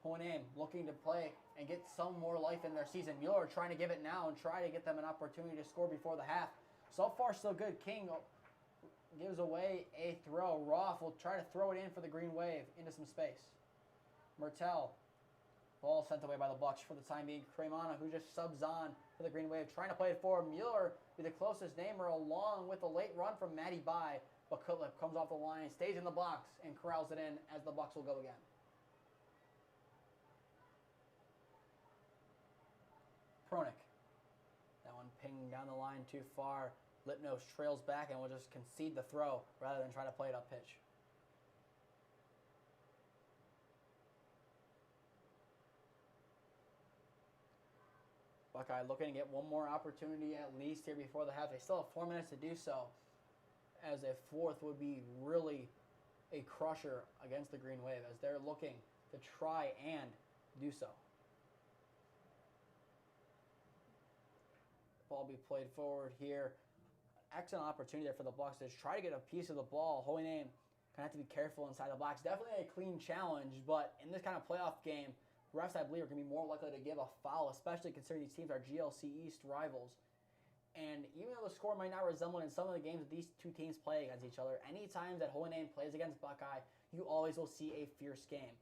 Holy Name looking to play and get some more life in their season. Mueller trying to give it now and try to get them an opportunity to score before the half. So far, so good. King gives away a throw. Roth will try to throw it in for the Green Wave into some space. Mertel. Ball sent away by the Bucks for the time being. Cremona, who just subs on for the Green Wave, trying to play it forward. Mueller be the closest namer, along with a late run from Maddie Bai. But Cutlip comes off the line, stays in the box, and corrals it in as the Bucks will go again. Pronik. That one pinged down the line too far. Lipnos trails back and will just concede the throw rather than try to play it up pitch. Buckeye looking to get one more opportunity at least here before the half. They still have 4 minutes to do so, as a fourth would be really a crusher against the Green Wave, as they're looking to try and do so. Ball be played forward here. Excellent opportunity there for the Bucks to try to get a piece of the ball. Holy Name kind of have to be careful inside the box. Definitely a clean challenge, but in this kind of playoff game, refs, I believe, are going to be more likely to give a foul, especially considering these teams are GLC East rivals. And even though the score might not resemble in some of the games that these two teams play against each other, any time that Holy Name plays against Buckeye, you always will see a fierce game.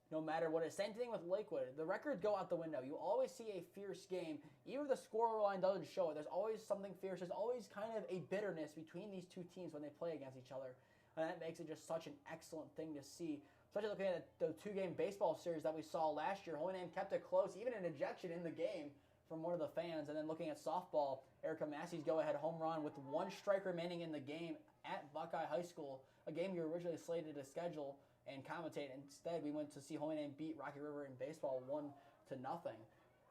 No matter what it is. Same thing with Lakewood. The records go out the window. You always see a fierce game. Even if the scoreline doesn't show it, there's always something fierce. There's always kind of a bitterness between these two teams when they play against each other. And that makes it just such an excellent thing to see. Especially looking at the two-game baseball series that we saw last year. Holy Name kept it close, even an ejection in the game from one of the fans. And then looking at softball, Erica Massey's go-ahead home run with one strike remaining in the game at Buckeye High School, a game you originally slated to schedule and commentate. Instead, we went to see Holy Name beat Rocky River in baseball 1-0.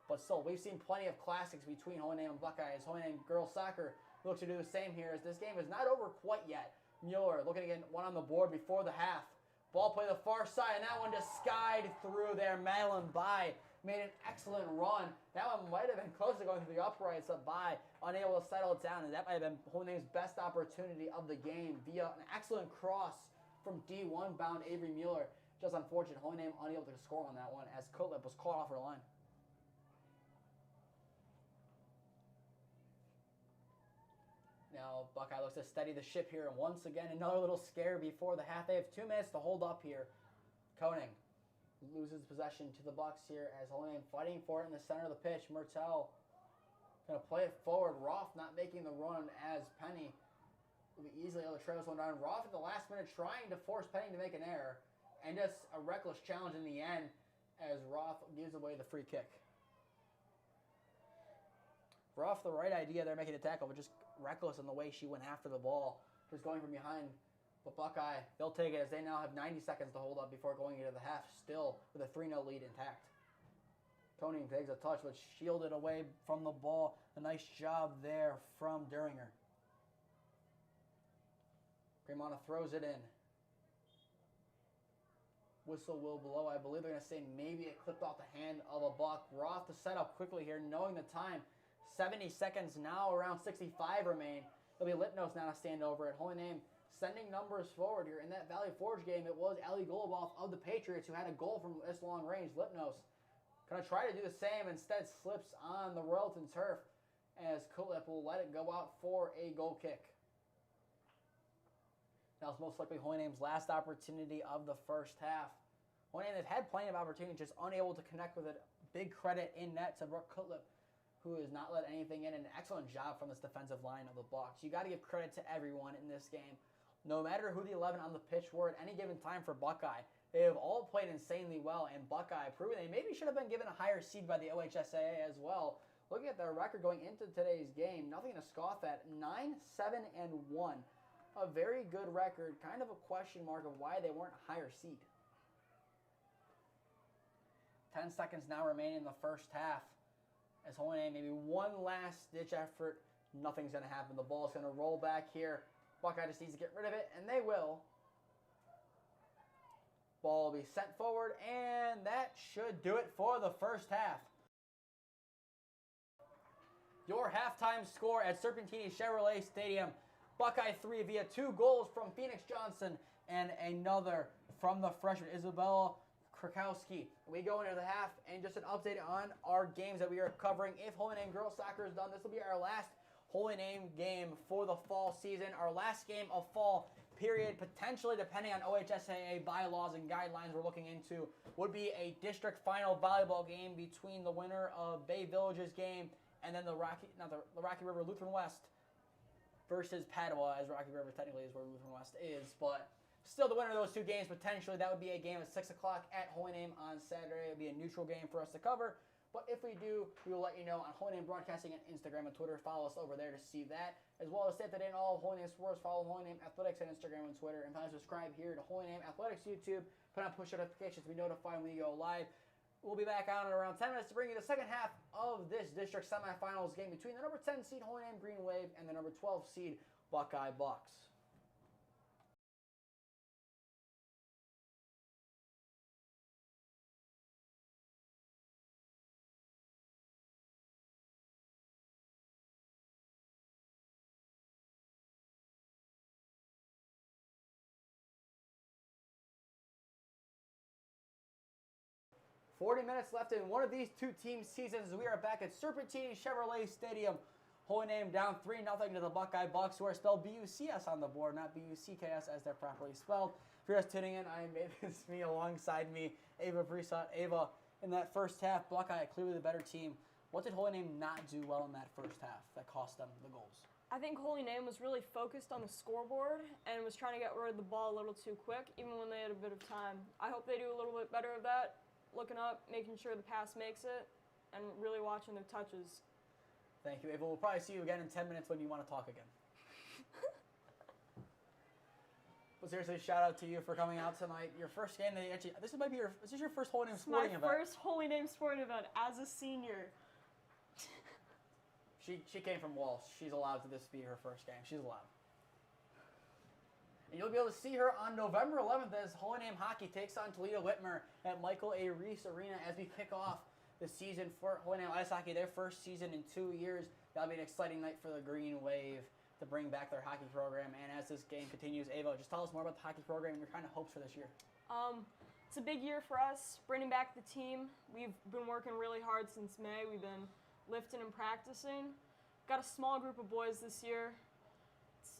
But still, we've seen plenty of classics between Holy Name and Buckeye, as Holy Name girls soccer looks to do the same here, as this game is not over quite yet. Mueller looking to get one on the board before the half. Ball play the far side, and that one just skied through there. Madeline Bai made an excellent run. That one might have been close to going through the uprights, but Bai unable to settle it down, and that might have been Holy Name's best opportunity of the game via an excellent cross from D1 bound Avery Mueller. Just unfortunate, Holy Name unable to score on that one, as Cutlip was caught off her line. Now Buckeye looks to steady the ship here, and once again another little scare before the half. They have 2 minutes to hold up here. Koenig loses possession to the Bucks here, as Holy Name fighting for it in the center of the pitch. Mertel going to play it forward. Roth not making the run, as Penny will be easily able to trail this one down. Roth at the last minute trying to force Penny to make an error, and just a reckless challenge in the end, as Roth gives away the free kick. Roth, the right idea there, making a tackle, but just reckless in the way she went after the ball, just going from behind. But Buckeye, they'll take it, as they now have 90 seconds to hold up before going into the half, still with a 3-0 lead intact. Koenig takes a touch, but shielded away from the ball. A nice job there from Duringer. Cremona throws it in. Whistle will blow. I believe they're going to say maybe it clipped off the hand of a Buck. Roth to set up quickly here, knowing the time. 70 seconds now, around 65 remain. It'll be Lipnos now to stand over it. Holy Name sending numbers forward here. In that Valley Forge game, it was Ali Goluboff of the Patriots who had a goal from this long range. Lipnos going to try to do the same, instead slips on the Royalton turf, as Cutlip will let it go out for a goal kick. That was most likely Holy Name's last opportunity of the first half. Holy Name, they've had plenty of opportunities, just unable to connect with it. Big credit in net to Brooke Cutlip, who has not let anything in. An excellent job from this defensive line of the Bucks. You got to give credit to everyone in this game. No matter who the 11 on the pitch were at any given time for Buckeye, they have all played insanely well, and Buckeye proving they maybe should have been given a higher seed by the OHSAA as well, looking at their record going into today's game, nothing to scoff at. 9-7-1. A very good record. Kind of a question mark of why they weren't a higher seed. 10 seconds now remaining in the first half. As Holy Name, maybe one last ditch effort. Nothing's going to happen. The ball's going to roll back here. Buckeye just needs to get rid of it, and they will. Ball will be sent forward, and that should do it for the first half. Your halftime score at Serpentini Chevrolet Stadium. Buckeye 3 via 2 goals from Phoenix Johnson and another from the freshman Isabella Krakowski. We go into the half, and just an update on our games that we are covering. If Holy Name Girls Soccer is done, this will be our last Holy Name game for the fall season. Our last game of fall period, potentially depending on OHSAA bylaws and guidelines we're looking into, would be a district final volleyball game between the winner of Bay Village's game and then the Rocky River Lutheran West versus Padua, as Rocky River technically is where Lutheran West is, but still the winner of those two games, potentially, that would be a game at 6 o'clock at Holy Name on Saturday. It would be a neutral game for us to cover, but if we do, we will let you know on Holy Name Broadcasting on Instagram and Twitter. Follow us over there to see that, as well as stay up to date on all of Holy Name sports. Follow Holy Name Athletics on Instagram and Twitter, and finally subscribe here to Holy Name Athletics YouTube. Put on push notifications to be notified when we go live. We'll be back on in around 10 minutes to bring you the second half of this district semifinals game between the number 10 seed Holy Name Green Wave and the number 12 seed Buckeye Bucks. $40 minutes left in one of these two teams' seasons. We are back at Serpentini Chevrolet Stadium. Holy Name down 3-0 to the Buckeye Bucks, who are spelled B-U-C-S on the board, not B-U-C-K-S as they're properly spelled. If you're just tuning in, I am Smee alongside me, Ava Brisat. Ava, in that first half, Buckeye clearly the better team. What did Holy Name not do well in that first half that cost them the goals? I think Holy Name was really focused on the scoreboard and was trying to get rid of the ball a little too quick, even when they had a bit of time. I hope they do a little bit better of that. Looking up, making sure the pass makes it, and really watching their touches. Thank you, Ava. We'll probably see you again in 10 minutes when you want to talk again. But seriously, shout out to you for coming out tonight. Your first game, this is your first Holy Name sporting event. My first Holy Name sporting event as a senior. She came from Walsh. She's allowed to this be her first game. She's allowed. And you'll be able to see her on November 11th as Holy Name Hockey takes on Toledo Whitmer at Michael A. Reese Arena as we kick off the season for Holy Name Ice Hockey, their first season in 2 years. That'll be an exciting night for the Green Wave to bring back their hockey program. And as this game continues, Ava, just tell us more about the hockey program and your kind of hopes for this year. It's a big year for us, bringing back the team. We've been working really hard since May. We've been lifting and practicing. Got a small group of boys this year.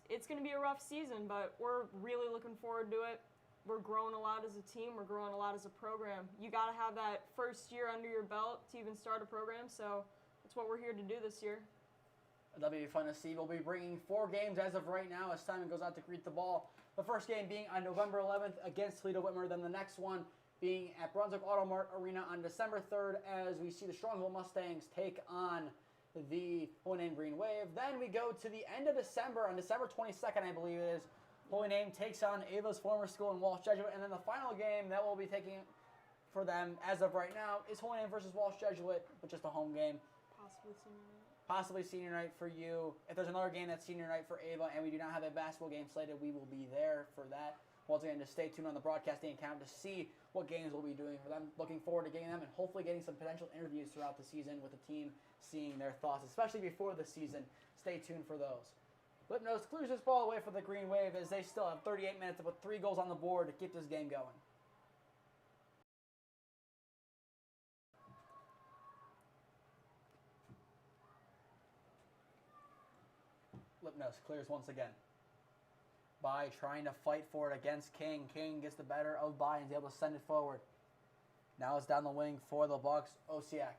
It's going to be a rough season, but we're really looking forward to it. We're growing a lot as a team. We're growing a lot as a program. You got to have that first year under your belt to even start a program, so that's what we're here to do this year. That'll be fun to see. We'll be bringing 4 games as of right now as Simon goes out to greet the ball. The first game being on November 11th against Toledo Whitmer, then the next one being at Brunswick Automart Arena on December 3rd as we see the Stronghold Mustangs take on the Holy Name Green Wave. Then we go to the end of December, on December 22nd, I believe it is. Holy Name takes on Ava's former school in Walsh Jesuit, and then the final game that we'll be taking for them as of right now is Holy Name versus Walsh Jesuit, but just a home game. Possibly senior night. Possibly senior night for you. If there's another game that's senior night for Ava, and we do not have a basketball game slated, we will be there for that. Once again, just stay tuned on the broadcasting account to see what games we'll be doing for them. Looking forward to getting them and hopefully getting some potential interviews throughout the season with the team, seeing their thoughts, especially before the season. Stay tuned for those. Lipnos clears this ball away for the Green Wave as they still have 38 minutes to put 3 goals on the board to keep this game going. Lipnos clears once again. By trying to fight for it against King. King gets the better of By and is able to send it forward. Now it's down the wing for the Bucks. Osiak.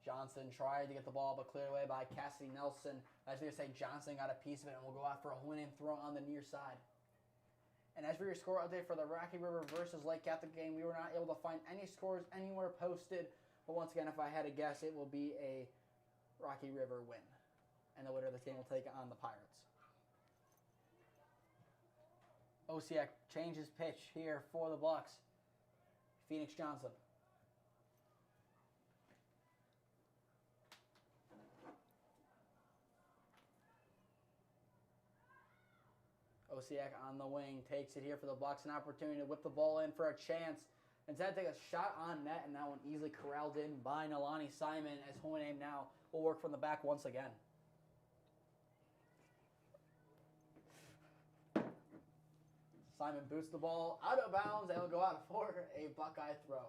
Johnson tried to get the ball, but cleared away by Cassidy Nelson. As we say, Johnson got a piece of it and will go out for a Holy Name throw on the near side. And as for your score update for the Rocky River versus Lake Catholic game, we were not able to find any scores anywhere posted But once again, if I had to guess, it will be a Rocky River win. And the winner of this game will take on the Pirates. OHSAA changes pitch here for the Bucks. Phoenix Johnson. OHSAA on the wing takes it here for the Bucks. An opportunity to whip the ball in for a chance. Instead, take a shot on net, and that one easily corralled in by Nalani Simon as Hohenheim now will work from the back once again. Simon boots the ball out of bounds and will go out for a Buckeye throw.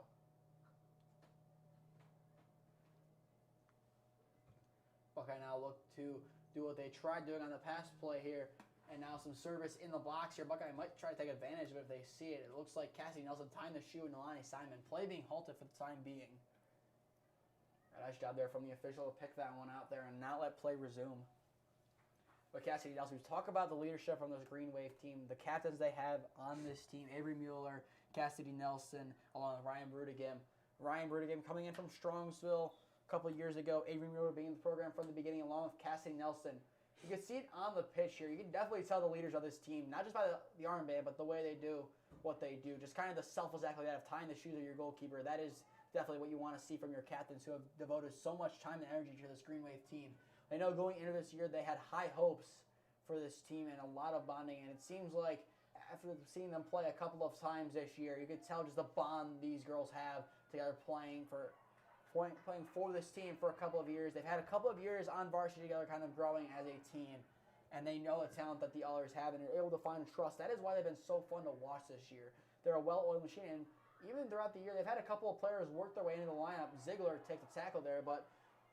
Buckeye now look to do what they tried doing on the pass play here. And now some service in the box here. Buckeye might try to take advantage of it if they see it. It looks like Cassie Nelson timed the shoe and Nalani Simon. Play being halted for the time being. Nice job there from the official to pick that one out there and not let play resume. But Cassidy Nelson, we talk about the leadership from this Green Wave team, the captains they have on this team, Avery Mueller, Cassidy Nelson, along with Ryan Brudigam. Ryan Brudigam coming in from Strongsville a couple of years ago. Avery Mueller being in the program from the beginning, along with Cassidy Nelson. You can see it on the pitch here. You can definitely tell the leaders of this team, not just by the armband, but the way they do what they do. Just kind of the selfless act like that of tying the shoes of your goalkeeper. That is definitely what you want to see from your captains who have devoted so much time and energy to this Green Wave team. I know going into this year they had high hopes for this team and a lot of bonding, and it seems like after seeing them play a couple of times this year, you could tell just the bond these girls have together playing for this team for a couple of years. They've had a couple of years on varsity together kind of growing as a team, and they know the talent that the others have, and they're able to find trust. That is why they've been so fun to watch this year. They're a well-oiled machine, and even throughout the year, they've had a couple of players work their way into the lineup. Ziegler take the tackle there, but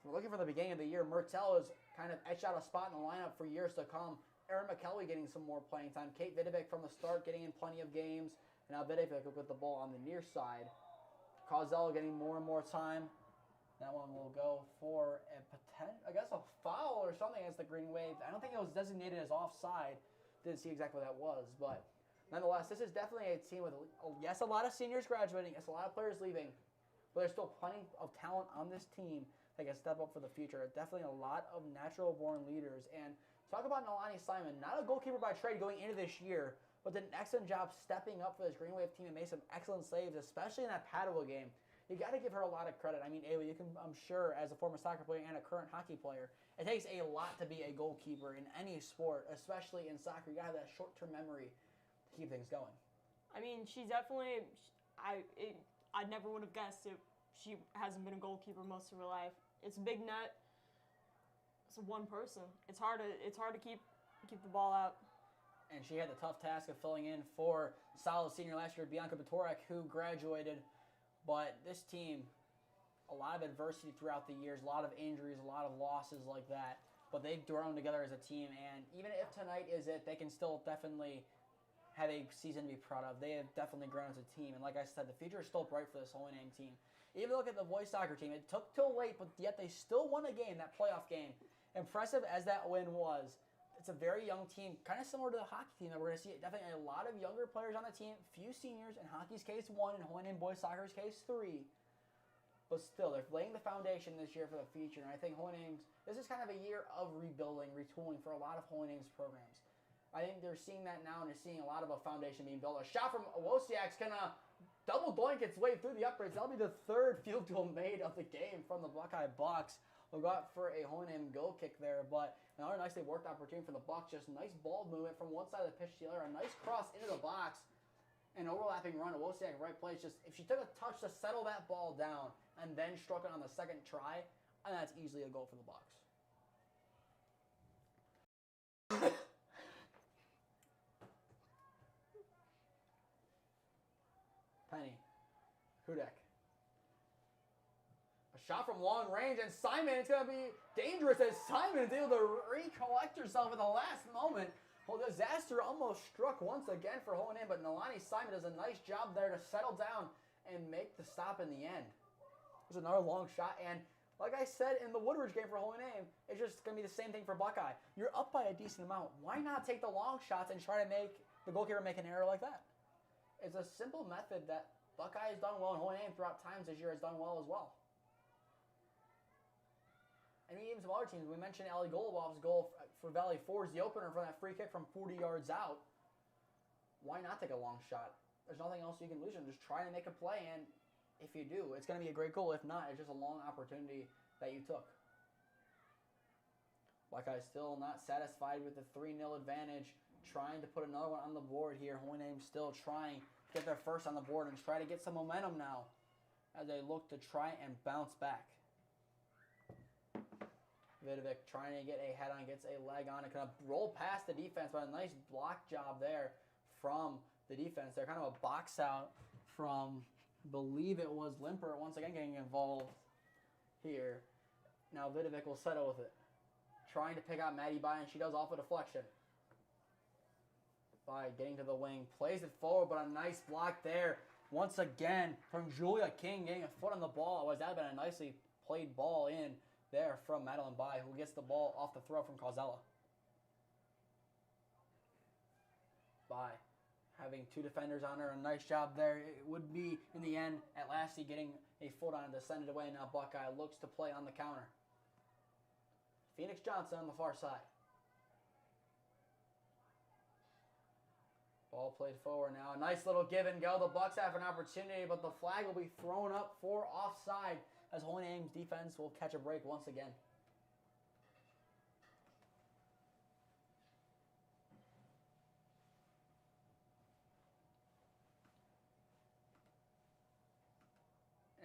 we're looking for the beginning of the year. Mertel has kind of etched out a spot in the lineup for years to come. Erin McKelwey getting some more playing time. Kate Vidovik from the start getting in plenty of games, and now Vidovik with the ball on the near side. Cauzel getting more and more time. That one will go for a foul or something against the Green Wave. I don't think it was designated as offside. Didn't see exactly what that was, but nonetheless, this is definitely a team with, yes, a lot of seniors graduating, yes, a lot of players leaving, but there's still plenty of talent on this team that can step up for the future. Definitely a lot of natural-born leaders. And talk about Nalani Simon, not a goalkeeper by trade going into this year, but did an excellent job stepping up for this Green Wave team and made some excellent saves, especially in that Padua game. You got to give her a lot of credit. I mean, Ayla, you can, I'm sure, as a former soccer player and a current hockey player, it takes a lot to be a goalkeeper in any sport, especially in soccer. You got to have that short-term memory to keep things going. I mean, she definitely. I never would have guessed if she hasn't been a goalkeeper most of her life. It's a big net. It's one person. It's hard to keep the ball out. And she had the tough task of filling in for solid senior last year, Bianca Batorek, who graduated. But this team, a lot of adversity throughout the years, a lot of injuries, a lot of losses like that. But they've grown together as a team, and even if tonight is it, they can still definitely have a season to be proud of. They have definitely grown as a team, and like I said, the future is still bright for this Hohenheim team. Even look at the boys soccer team. It took till late, but yet they still won a game, that playoff game. Impressive as that win was, it's a very young team, kind of similar to the hockey team that we're going to see. Definitely a lot of younger players on the team, few seniors, in hockey's case 1, and Hohenheim boys soccer's case 3. But still, they're laying the foundation this year for the future, and I think this is kind of a year of rebuilding, retooling for a lot of Hohenheim's programs. I think they're seeing that now, and they're seeing a lot of a foundation being built. A shot from OHSAA's going to double doink its way through the uprights. That'll be the third field goal made of the game from the Buckeye Bucks. We'll go out for a Hohenheim goal kick there, but another nicely worked opportunity for the Bucks. Just nice ball movement from one side of the pitch to the other. A nice cross into the box. An overlapping run. OHSAA right place. Just if she took a touch to settle that ball down and then struck it on the second try, and that's easily a goal for the Bucks. Penny. Hudek. A shot from long range, and Simon, it's going to be dangerous as Simon is able to recollect herself at the last moment. Well, disaster almost struck once again for Hohenheim, but Nalani Simon does a nice job there to settle down and make the stop in the end. There's another long shot, and like I said in the Woodridge game for Hohenheim, it's just going to be the same thing for Buckeye. You're up by a decent amount. Why not take the long shots and try to make the goalkeeper make an error like that? It's a simple method that Buckeye has done well, and Hohenheim throughout times this year has done well as well. and even some other teams. We mentioned Ali Golubov's goal for Valley Forge, the opener from that free kick from 40 yards out. Why not take a long shot? There's nothing else you can lose. Just try to make a play, and if you do, it's going to be a great goal. If not, it's just a long opportunity that you took. Buckeye still not satisfied with the 3-0 advantage, trying to put another one on the board here. Holy Name still trying to get their first on the board and try to get some momentum now as they look to try and bounce back. Vidovic trying to get a head on, gets a leg on, and kind of roll past the defense, but a nice block job there from the defense. They're kind of a box out from, I believe it was Limper, once again getting involved here. Now Vidovic will settle with it. Trying to pick out Maddie By, and she does off a deflection. By getting to the wing, plays it forward, but a nice block there. Once again, from Julia King, getting a foot on the ball. Otherwise, that would have been a nicely played ball in there from Madeline By, who gets the ball off the throw from Carzella. By having two defenders on her, a nice job there. It would be, in the end, at last, getting a foot on it to send it away. Now Buckeye looks to play on the counter. Phoenix Johnson on the far side. Ball played forward now. A nice little give and go. The Bucks have an opportunity, but the flag will be thrown up for offside as Holy Name's defense will catch a break once again.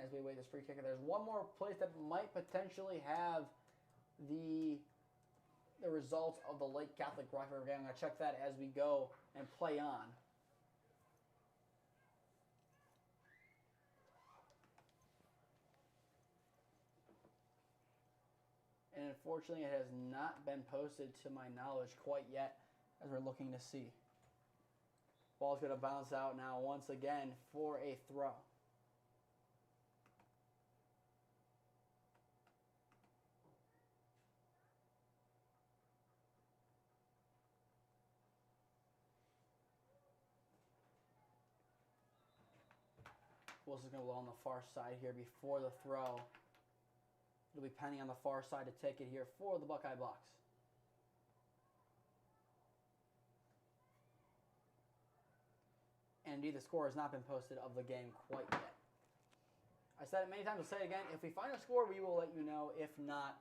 As we await this free kick, there's one more place that might potentially have the results of the Lake Catholic Rocky River game. I'm going to check that as we go and play on. And unfortunately, it has not been posted to my knowledge quite yet as we're looking to see. Ball's going to bounce out now once again for a throw. Wilson's going to go on the far side here before the throw. It'll be Penny on the far side to take it here for the Buckeye box. And indeed, the score has not been posted of the game quite yet. I said it many times, I'll say it again. If we find a score, we will let you know. If not,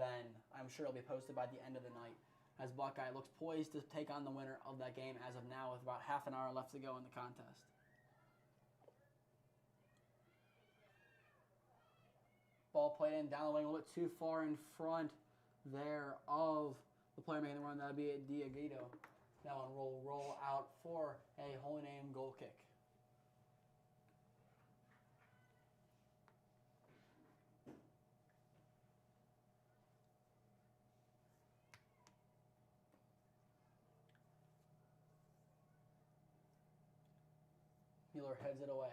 then I'm sure it'll be posted by the end of the night, as Buckeye looks poised to take on the winner of that game as of now with about half an hour left to go in the contest. Ball played in, down the wing, a little bit too far in front there of the player making the run. That would be a Diaguito. That one will roll out for a Holy Name goal kick. Mueller heads it away.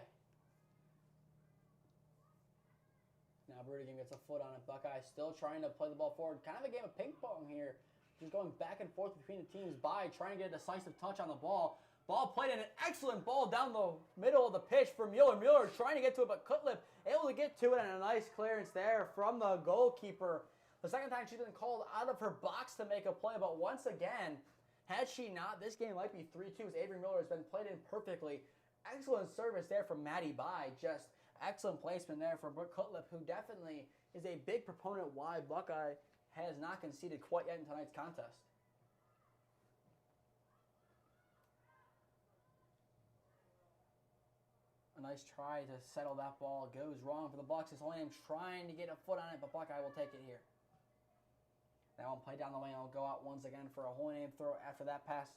Now Brudigan gets a foot on it. Buckeye still trying to play the ball forward. Kind of a game of ping pong here. Just going back and forth between the teams. By trying to get a decisive touch on the ball. Ball played in, an excellent ball down the middle of the pitch for Mueller. Mueller trying to get to it, but Cutlip able to get to it, and a nice clearance there from the goalkeeper. The second time she's been called out of her box to make a play, but once again, had she not, this game might be 3-2 as Avery Mueller has been played in perfectly. Excellent service there from Maddie By. Just excellent placement there for Brooke Cutlip, who definitely is a big proponent why Buckeye has not conceded quite yet in tonight's contest. A nice try to settle that ball. Goes wrong for the Bucks. It's only him trying to get a foot on it, but Buckeye will take it here. That one played down the lane. It'll go out once again for a Holy Name throw after that pass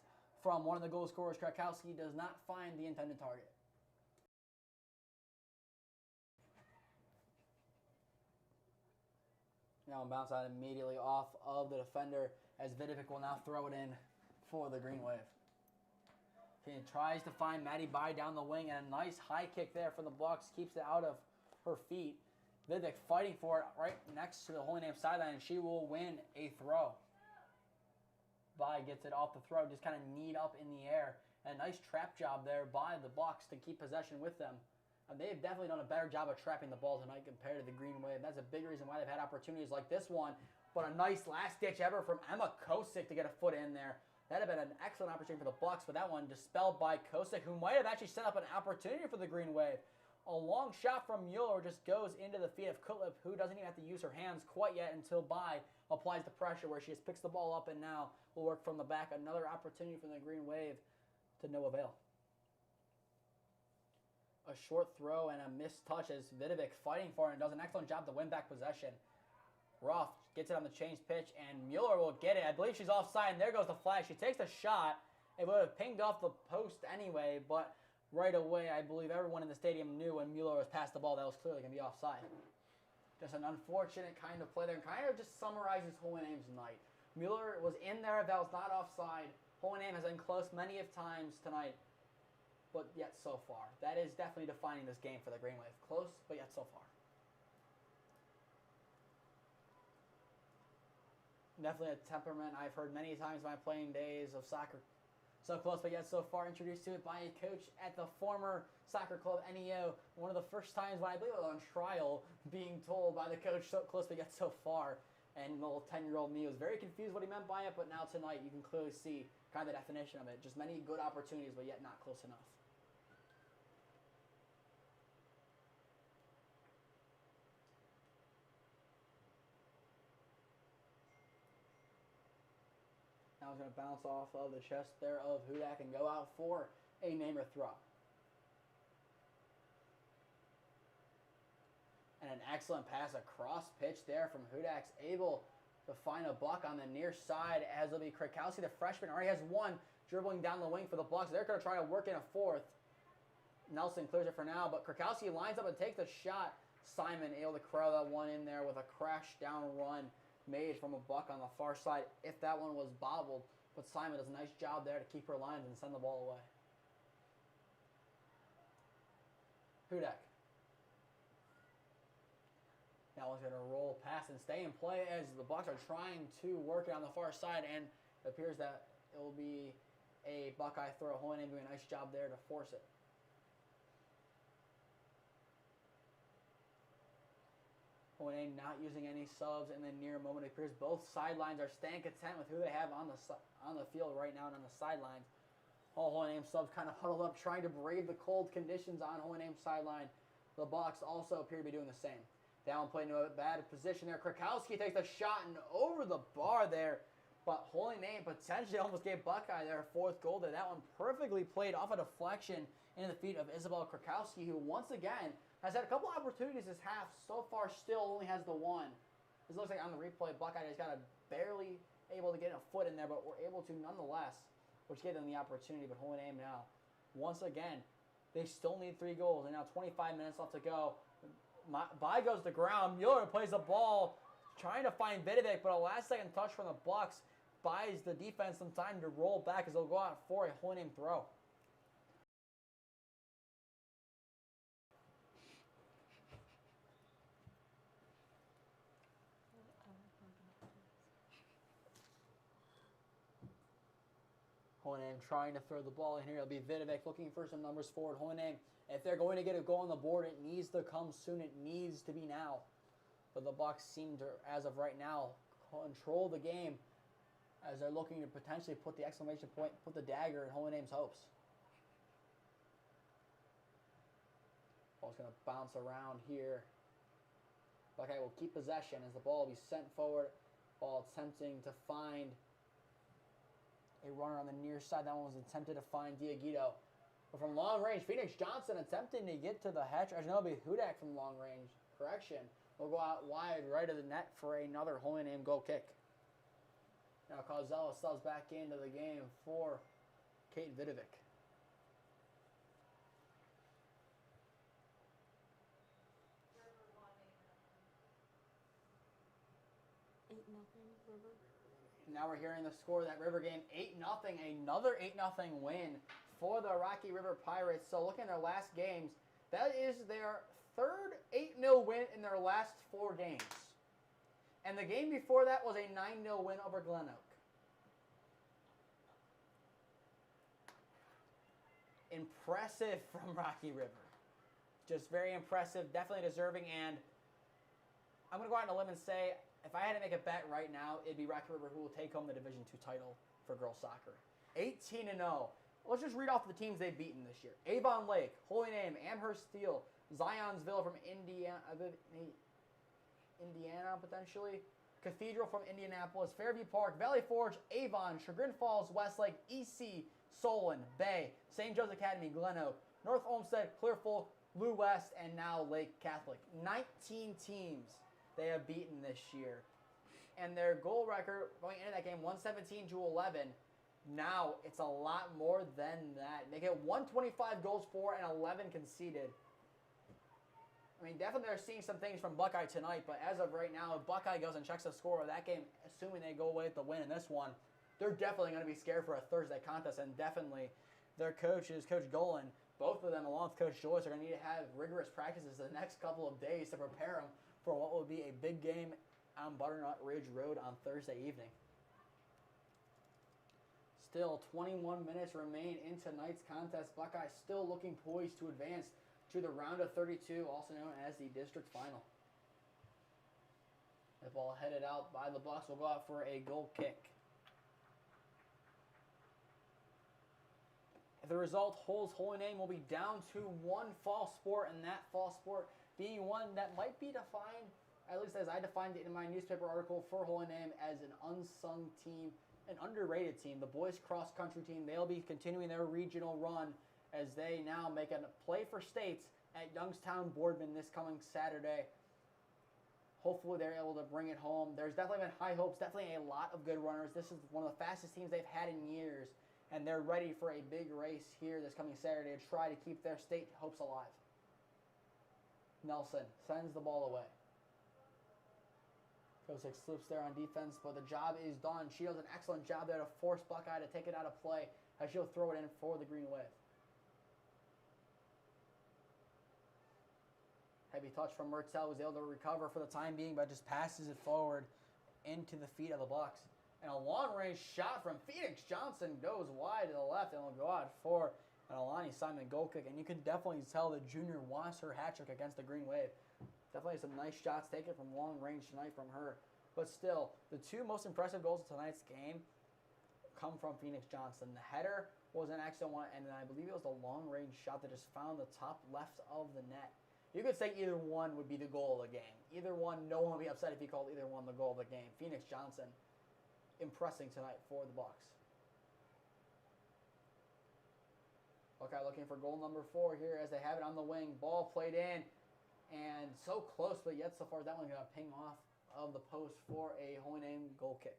from one of the goal scorers. Krakowski does not find the intended target. Now bounce out immediately off of the defender as Vidovic will now throw it in for the Green Wave. He tries to find Maddie By down the wing, and a nice high kick there for the Bucks. Keeps it out of her feet. Vidovic fighting for it right next to the Holy Name sideline, and she will win a throw. By gets it off the throw, just kind of kneed up in the air. And a nice trap job there by the Bucks to keep possession with them They've definitely done a better job of trapping the ball tonight compared to the Green Wave. That's a big reason why they've had opportunities like this one. But a nice last-ditch effort from Emma Kosick to get a foot in there. That would have been an excellent opportunity for the Bucks, but that one dispelled by Kosick, who might have actually set up an opportunity for the Green Wave. A long shot from Mueller just goes into the feet of Kutlip, who doesn't even have to use her hands quite yet until Bai applies the pressure, where she just picks the ball up and now will work from the back. Another opportunity for the Green Wave to no avail. A short throw and a missed touch as Vidovic fighting for it and does an excellent job to win back possession. Ruff gets it on the change pitch, and Mueller will get it. I believe she's offside, and there goes the flag. She takes the shot. It would have pinged off the post anyway, but right away, I believe everyone in the stadium knew when Mueller was past the ball that was clearly going to be offside. Just an unfortunate kind of play there, and kind of just summarizes Holy Name's night. Mueller was in there. That was not offside. Holy Name has been close many of times tonight, but yet so far. That is definitely defining this game for the Green Wave. Close, but yet so far. Definitely a temperament I've heard many times in my playing days of soccer. So close, but yet so far. Introduced to it by a coach at the former soccer club, NEO. One of the first times when I believe it was on trial, being told by the coach, so close, but yet so far. And the little 10-year-old me was very confused what he meant by it, but now tonight you can clearly see kind of the definition of it. Just many good opportunities, but yet not close enough. Now he's going to bounce off of the chest there of Hudak and go out for a namer throw. And an excellent pass across pitch there from Hudak's able to find a buck on the near side, as it'll be Krakowski, the freshman, already has one dribbling down the wing for the Bucks. They're going to try to work in a fourth. Nelson clears it for now, but Krakowski lines up and takes the shot. Simon able to corral that one in there with a crash down run made from a buck on the far side if that one was bobbled. But Simon does a nice job there to keep her lines and send the ball away. Hudak. Now he's going to roll past and stay in play as the Bucks are trying to work it on the far side, and it appears that it will be a Buckeye throw. Holy Name doing a nice job there to force it. Holy Name not using any subs in the near moment. It appears both sidelines are staying content with who they have on the field right now and on the sidelines. All Holy Name subs kind of huddled up, trying to brave the cold conditions on Holy Name's sideline. The Bucks also appear to be doing the same. Down play into a bad position there. Krakowski takes a shot and over the bar there. But Holy Name potentially almost gave Buckeye their fourth goal there. That one perfectly played off a deflection into the feet of Isabel Krakowski, who once again has had a couple opportunities this half. So far still only has the one. This looks like on the replay, Buckeye has got a barely able to get a foot in there, but we're able to nonetheless, which gave them the opportunity. But Holy Name now, once again, they still need 3 goals. And now 25 minutes left to go. Bai goes to ground. Mueller plays the ball, trying to find Vidovic, but a last-second touch from the Bucks buys the defense some time to roll back as they'll go out for a Holy Name throw. Holy Name trying to throw the ball in here. It'll be Vidovic looking for some numbers forward. Holy Name, if they're going to get a goal on the board, it needs to come soon. It needs to be now. But the Bucks seem to, as of right now, control the game as they're looking to potentially put the exclamation point, put the dagger in Holy Name's hopes. Ball's going to bounce around here. Buckeye will keep possession as the ball will be sent forward. Ball attempting to find a runner on the near side. That one was attempted to find Diaguito. But from long range, Phoenix Johnson attempting to get to the hatch. Actually, no, it'll be Hudak from long range. Correction. We'll go out wide right of the net for another Holy Name goal kick. Now Causello subs back into the game for Kate Vidovic. River. Now we're hearing the score of that River game, 8-0. Another 8-0 win for the Rocky River Pirates. So looking at their last games, that is their third 8-0 win in their last 4 games. And the game before that was a 9-0 win over Glen Oak. Impressive from Rocky River. Just very impressive, definitely deserving, and I'm going to go out on a limb and say, if I had to make a bet right now, it'd be Rocky River who will take home the Division II title for girls soccer. 18-0. Let's just read off the teams they've beaten this year. Avon Lake, Holy Name, Amherst Steel, Zionsville from Indiana potentially, Cathedral from Indianapolis, Fairview Park, Valley Forge, Avon, Chagrin Falls, Westlake, EC, Solon, Bay, St. Joe's Academy, Glen Oak, North Olmsted, Clearfolk, Lou West, and now Lake Catholic. 19 teams they have beaten this year. And their goal record going into that game, 117-11. Now it's a lot more than that. They get 125 goals for and 11 conceded. I mean, definitely they're seeing some things from Buckeye tonight, but as of right now, if Buckeye goes and checks the score of that game, assuming they go away with the win in this one, they're definitely going to be scared for a Thursday contest, and definitely their coach is Coach Golan. Both of them, along with Coach Joyce, are going to need to have rigorous practices the next couple of days to prepare them for what will be a big game on Butternut Ridge Road on Thursday evening. Still, 21 minutes remain in tonight's contest. Buckeye still looking poised to advance to the round of 32, also known as the district final. The ball headed out by the Bucks will go out for a goal kick. If the result holds, Holy Name will be down to one fall sport, and that fall sport being one that might be defined, at least as I defined it in my newspaper article for Holy Name, as an unsung team, an underrated team. The boys cross country team, they'll be continuing their regional run as they now make a play for states at Youngstown Boardman this coming Saturday. Hopefully they're able to bring it home. There's definitely been high hopes, definitely a lot of good runners. This is one of the fastest teams they've had in years, and they're ready for a big race here this coming Saturday to try to keep their state hopes alive. Nelson sends the ball away. Kosick slips there on defense, but the job is done. She does an excellent job there to force Buckeye to take it out of play as she'll throw it in for the Green Wave. Heavy touch from Mertel, was able to recover for the time being, but just passes it forward into the feet of the Bucks. And a long-range shot from Phoenix Johnson goes wide to the left and will go out for an Alani Simon goal kick. And you can definitely tell the junior wants her hat trick against the Green Wave. Definitely some nice shots taken from long range tonight from her. But still, the two most impressive goals of tonight's game come from Phoenix Johnson. The header was an excellent one, and then I believe it was the long-range shot that just found the top left of the net. You could say either one would be the goal of the game. Either one, no one would be upset if you called either one the goal of the game. Phoenix Johnson impressing tonight for the Bucks. Buckeye looking for goal number 4 here as they have it on the wing. Ball played in, and so close, but yet so far that one's going to ping off of the post for a Holy Name goal kick.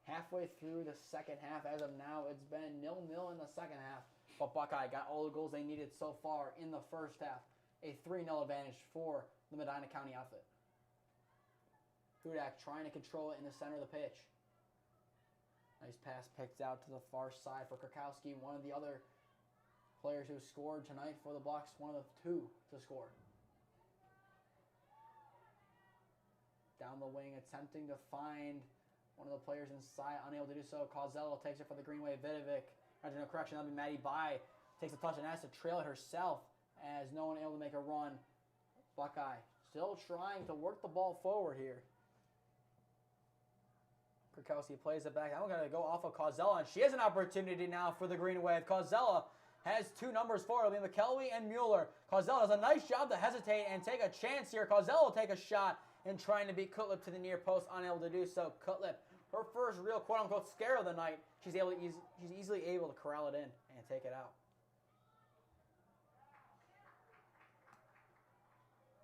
Halfway through the second half, as of now, it's been 0-0 in the second half. But Buckeye got all the goals they needed so far in the first half. A 3-0 advantage for the Medina County outfit. Hudak trying to control it in the center of the pitch. Nice pass picked out to the far side for Krakowski, one of the other players who scored tonight for the Bucks, one of the two to score. Down the wing, attempting to find one of the players inside, unable to do so. Causello takes it for the Green Wave. Vidovic. No correction, that'll be Maddie Bai. Takes a touch and has to trail it herself as no one able to make a run. Buckeye still trying to work the ball forward here. Krakowski plays it back. I'm going to go off of Causello, and she has an opportunity now for the Green Wave. Causello has 2 numbers for her, McKelvey and Mueller. Causello does a nice job to hesitate and take a chance here. Causello will take a shot in trying to beat Cutlip to the near post, unable to do so. Cutlip, her first real quote-unquote scare of the night, she's easily able to corral it in and take it out.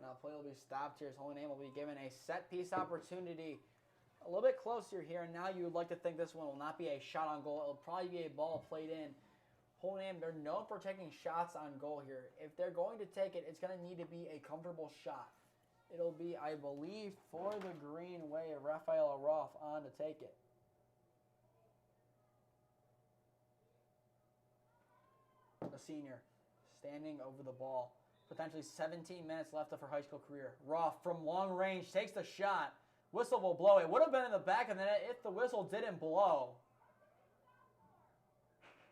Now play will be stopped here as Holy Name will be given a set-piece opportunity. A little bit closer here, and now you would like to think this one will not be a shot on goal. It will probably be a ball played in. Holy Name, they're known for taking shots on goal here. If they're going to take it, it's going to need to be a comfortable shot. It'll be, I believe, for the Green Wave, Rafaela Roth on to take it. The senior standing over the ball. Potentially 17 minutes left of her high school career. Roth from long range takes the shot. Whistle will blow. It would have been in the back of the net if the whistle didn't blow.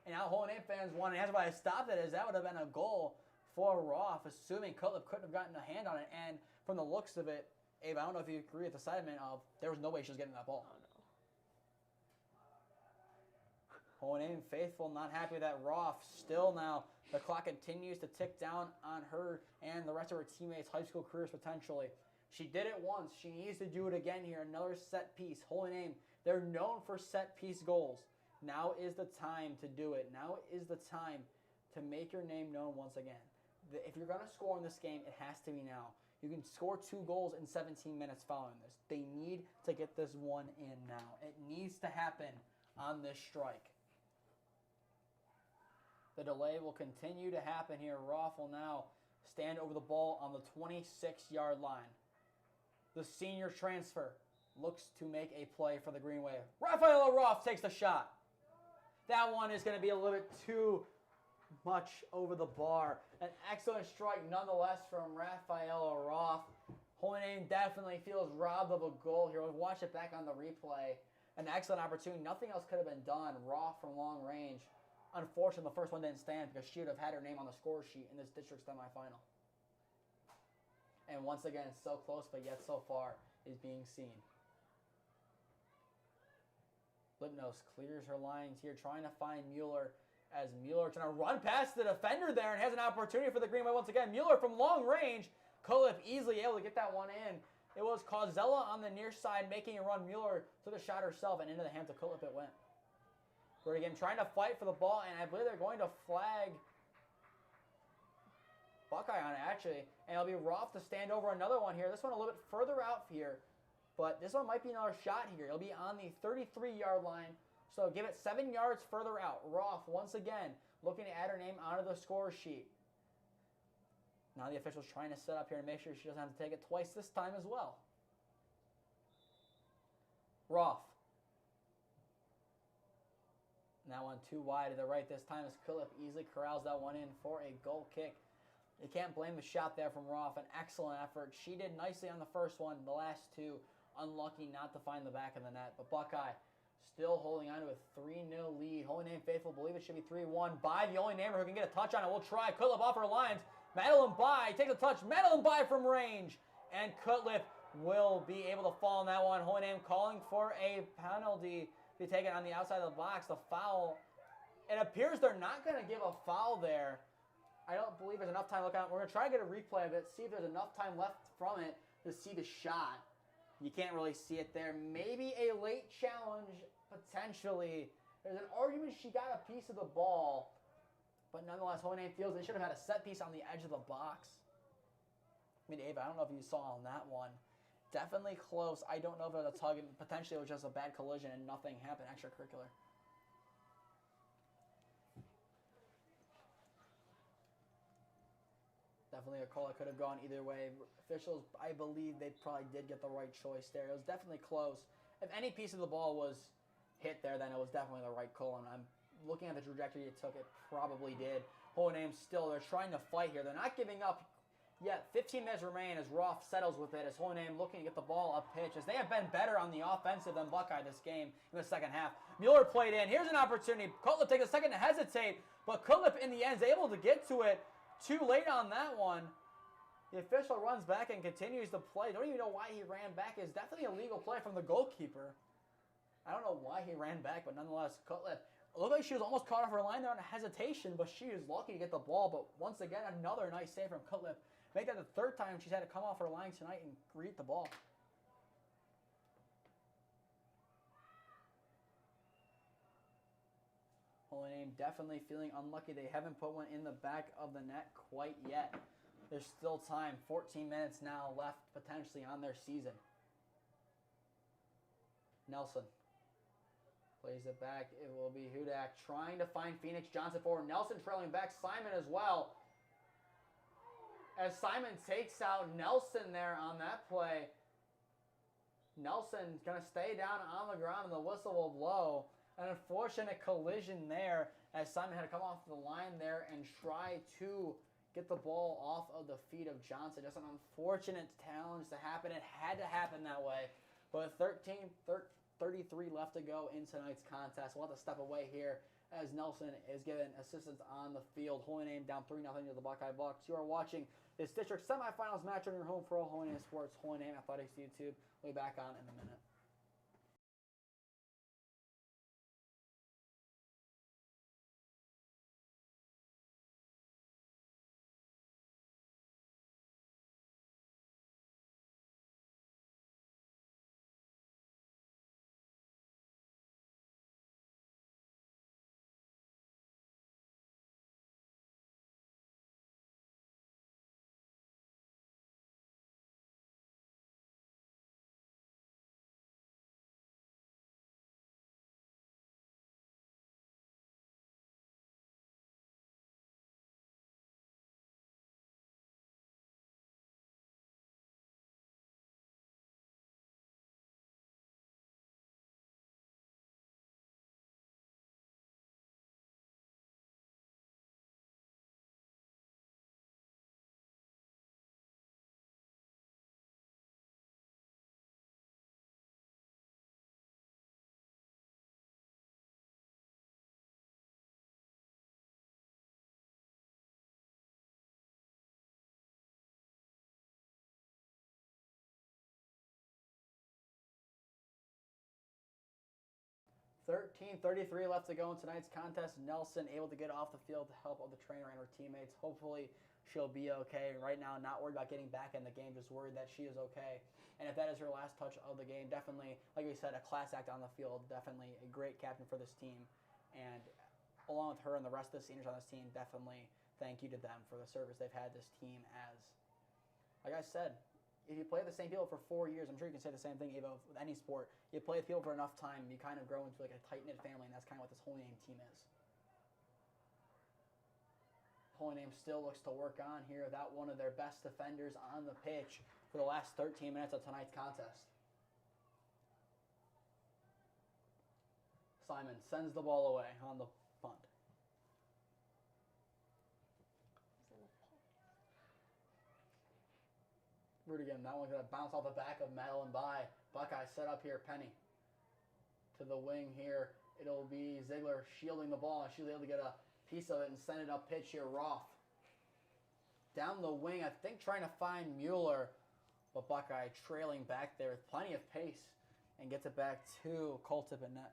And now Holy Name fans want to answer why I stopped it, as that would have been a goal for Roth, assuming Cutlip couldn't have gotten a hand on it. And from the looks of it, Abe, I don't know if you agree with the sentiment of there was no way she was getting that ball. Oh, no. Holy Name faithful, not happy with that. Roth still now. The clock continues to tick down on her and the rest of her teammates' high school careers potentially. She did it once. She needs to do it again here. Another set piece. Holy Name, they're known for set piece goals. Now is the time to do it. Now is the time to make your name known once again. If you're going to score in this game, it has to be now. You can score 2 goals in 17 minutes following this. They need to get this one in now. It needs to happen on this strike. The delay will continue to happen here. Roth will now stand over the ball on the 26-yard line. The senior transfer looks to make a play for the Green Wave. Rafaela Roth takes the shot. That one is going to be a little bit too much over the bar. An excellent strike nonetheless from Rafaela Roth. Holy Name definitely feels robbed of a goal here. We'll watch it back on the replay. An excellent opportunity. Nothing else could have been done. Roth from long range. Unfortunately, the first one didn't stand because she would have had her name on the score sheet in this district semifinal. And once again, it's so close, but yet so far is being seen. Lipnos clears her lines here, trying to find Mueller, as Mueller trying to run past the defender there and has an opportunity for the Green Wave once again. Mueller from long range. Kulip easily able to get that one in. It was Cauzella on the near side making a run. Mueller took the shot herself, and into the hands of Kulip it went. But again, trying to fight for the ball, and I believe they're going to flag Buckeye on it, actually. And it'll be Roth to stand over another one here. This one a little bit further out here, but this one might be another shot here. It'll be on the 33-yard line, so give it 7 yards further out. Roth, once again, looking to add her name onto the score sheet. Now the official's trying to set up here and make sure she doesn't have to take it twice this time as well. Roth. That one too wide to the right this time as Kulip easily corrals that one in for a goal kick. You can't blame the shot there from Roth. An excellent effort. She did nicely on the first one. The last two, unlucky not to find the back of the net. But Buckeye still holding on to a 3-0 lead. Holy Name faithful believe it should be 3-1. By the only namer who can get a touch on it. We'll try. Kulip off her lines. Madeline By takes a touch. Madeline By from range. And Kulip will be able to fall on that one. Holy Name calling for a penalty to be taken on the outside of the box. The foul. It appears they're not going to give a foul there. I don't believe there's enough time to look at it. We're going to try to get a replay of it, see if there's enough time left from it to see the shot. You can't really see it there. Maybe a late challenge, potentially. There's an argument she got a piece of the ball, but nonetheless, Holy Name feels they should have had a set piece on the edge of the box. I mean, Ava, I don't know if you saw on that one. Definitely close. I don't know if it was a tug, and potentially it was just a bad collision and nothing happened extracurricular. Definitely a call that could have gone either way. Officials, I believe they probably did get the right choice there. It was definitely close. If any piece of the ball was hit there, then it was definitely the right call. And I'm looking at the trajectory it took, it probably did. Holy Name still, they're trying to fight here. They're not giving up yet. 15 minutes remain as Roth settles with it. As Holy Name looking to get the ball up pitch. As they have been better on the offensive than Buckeye this game in the second half. Mueller played in. Here's an opportunity. Kulip takes a second to hesitate. But Kulip in the end is able to get to it. Too late on that one. The official runs back and continues to play. Don't even know why he ran back. It's definitely a legal play from the goalkeeper. I don't know why he ran back, but nonetheless, Kulip. It looked like she was almost caught off her line there on a hesitation, but she was lucky to get the ball. But once again, another nice save from Kulip. Make that the third time she's had to come off her line tonight and greet the ball. Holy Name definitely feeling unlucky. They haven't put one in the back of the net quite yet. There's still time. 14 minutes now left potentially on their season. Nelson plays it back. It will be Hudak trying to find Phoenix Johnson forward. Nelson trailing back. Simon as well. As Simon takes out Nelson there on that play. Nelson's going to stay down on the ground and the whistle will blow. An unfortunate collision there as Simon had to come off the line there and try to get the ball off of the feet of Johnson. Just an unfortunate challenge to happen. It had to happen that way. But 33 left to go in tonight's contest. We'll have to step away here as Nelson is given assistance on the field. Holy Name down 3-0 to the Buckeye Bucks. You are watching this district semifinals match on your home for all Holy Name Sports, Holy Name Athletics YouTube. We'll be back on in a minute. $13:33 left to go in tonight's contest. Nelson able to get off the field to help out the trainer and her teammates. Hopefully she'll be okay. Right now, not worried about getting back in the game, just worried that she is okay. And if that is her last touch of the game, definitely, like we said, a class act on the field. Definitely a great captain for this team. And along with her and the rest of the seniors on this team, definitely thank you to them for the service they've had this team as. Like I said, if you play with the same people for 4 years, I'm sure you can say the same thing, Ava, with any sport. You play with people for enough time, you kind of grow into like a tight-knit family, and that's kind of what this Holy Name team is. Holy Name still looks to work on here without one of their best defenders on the pitch for the last 13 minutes of tonight's contest. Simon sends the ball away on the punt. Rudigan, that one's going to bounce off the back of Madeline by. Buckeye set up here, Penny. To the wing here, it'll be Ziegler shielding the ball, and she's able to get a piece of it and send it up pitch here, Roth. Down the wing, I think trying to find Mueller, but Buckeye trailing back there with plenty of pace and gets it back to Coltip and net.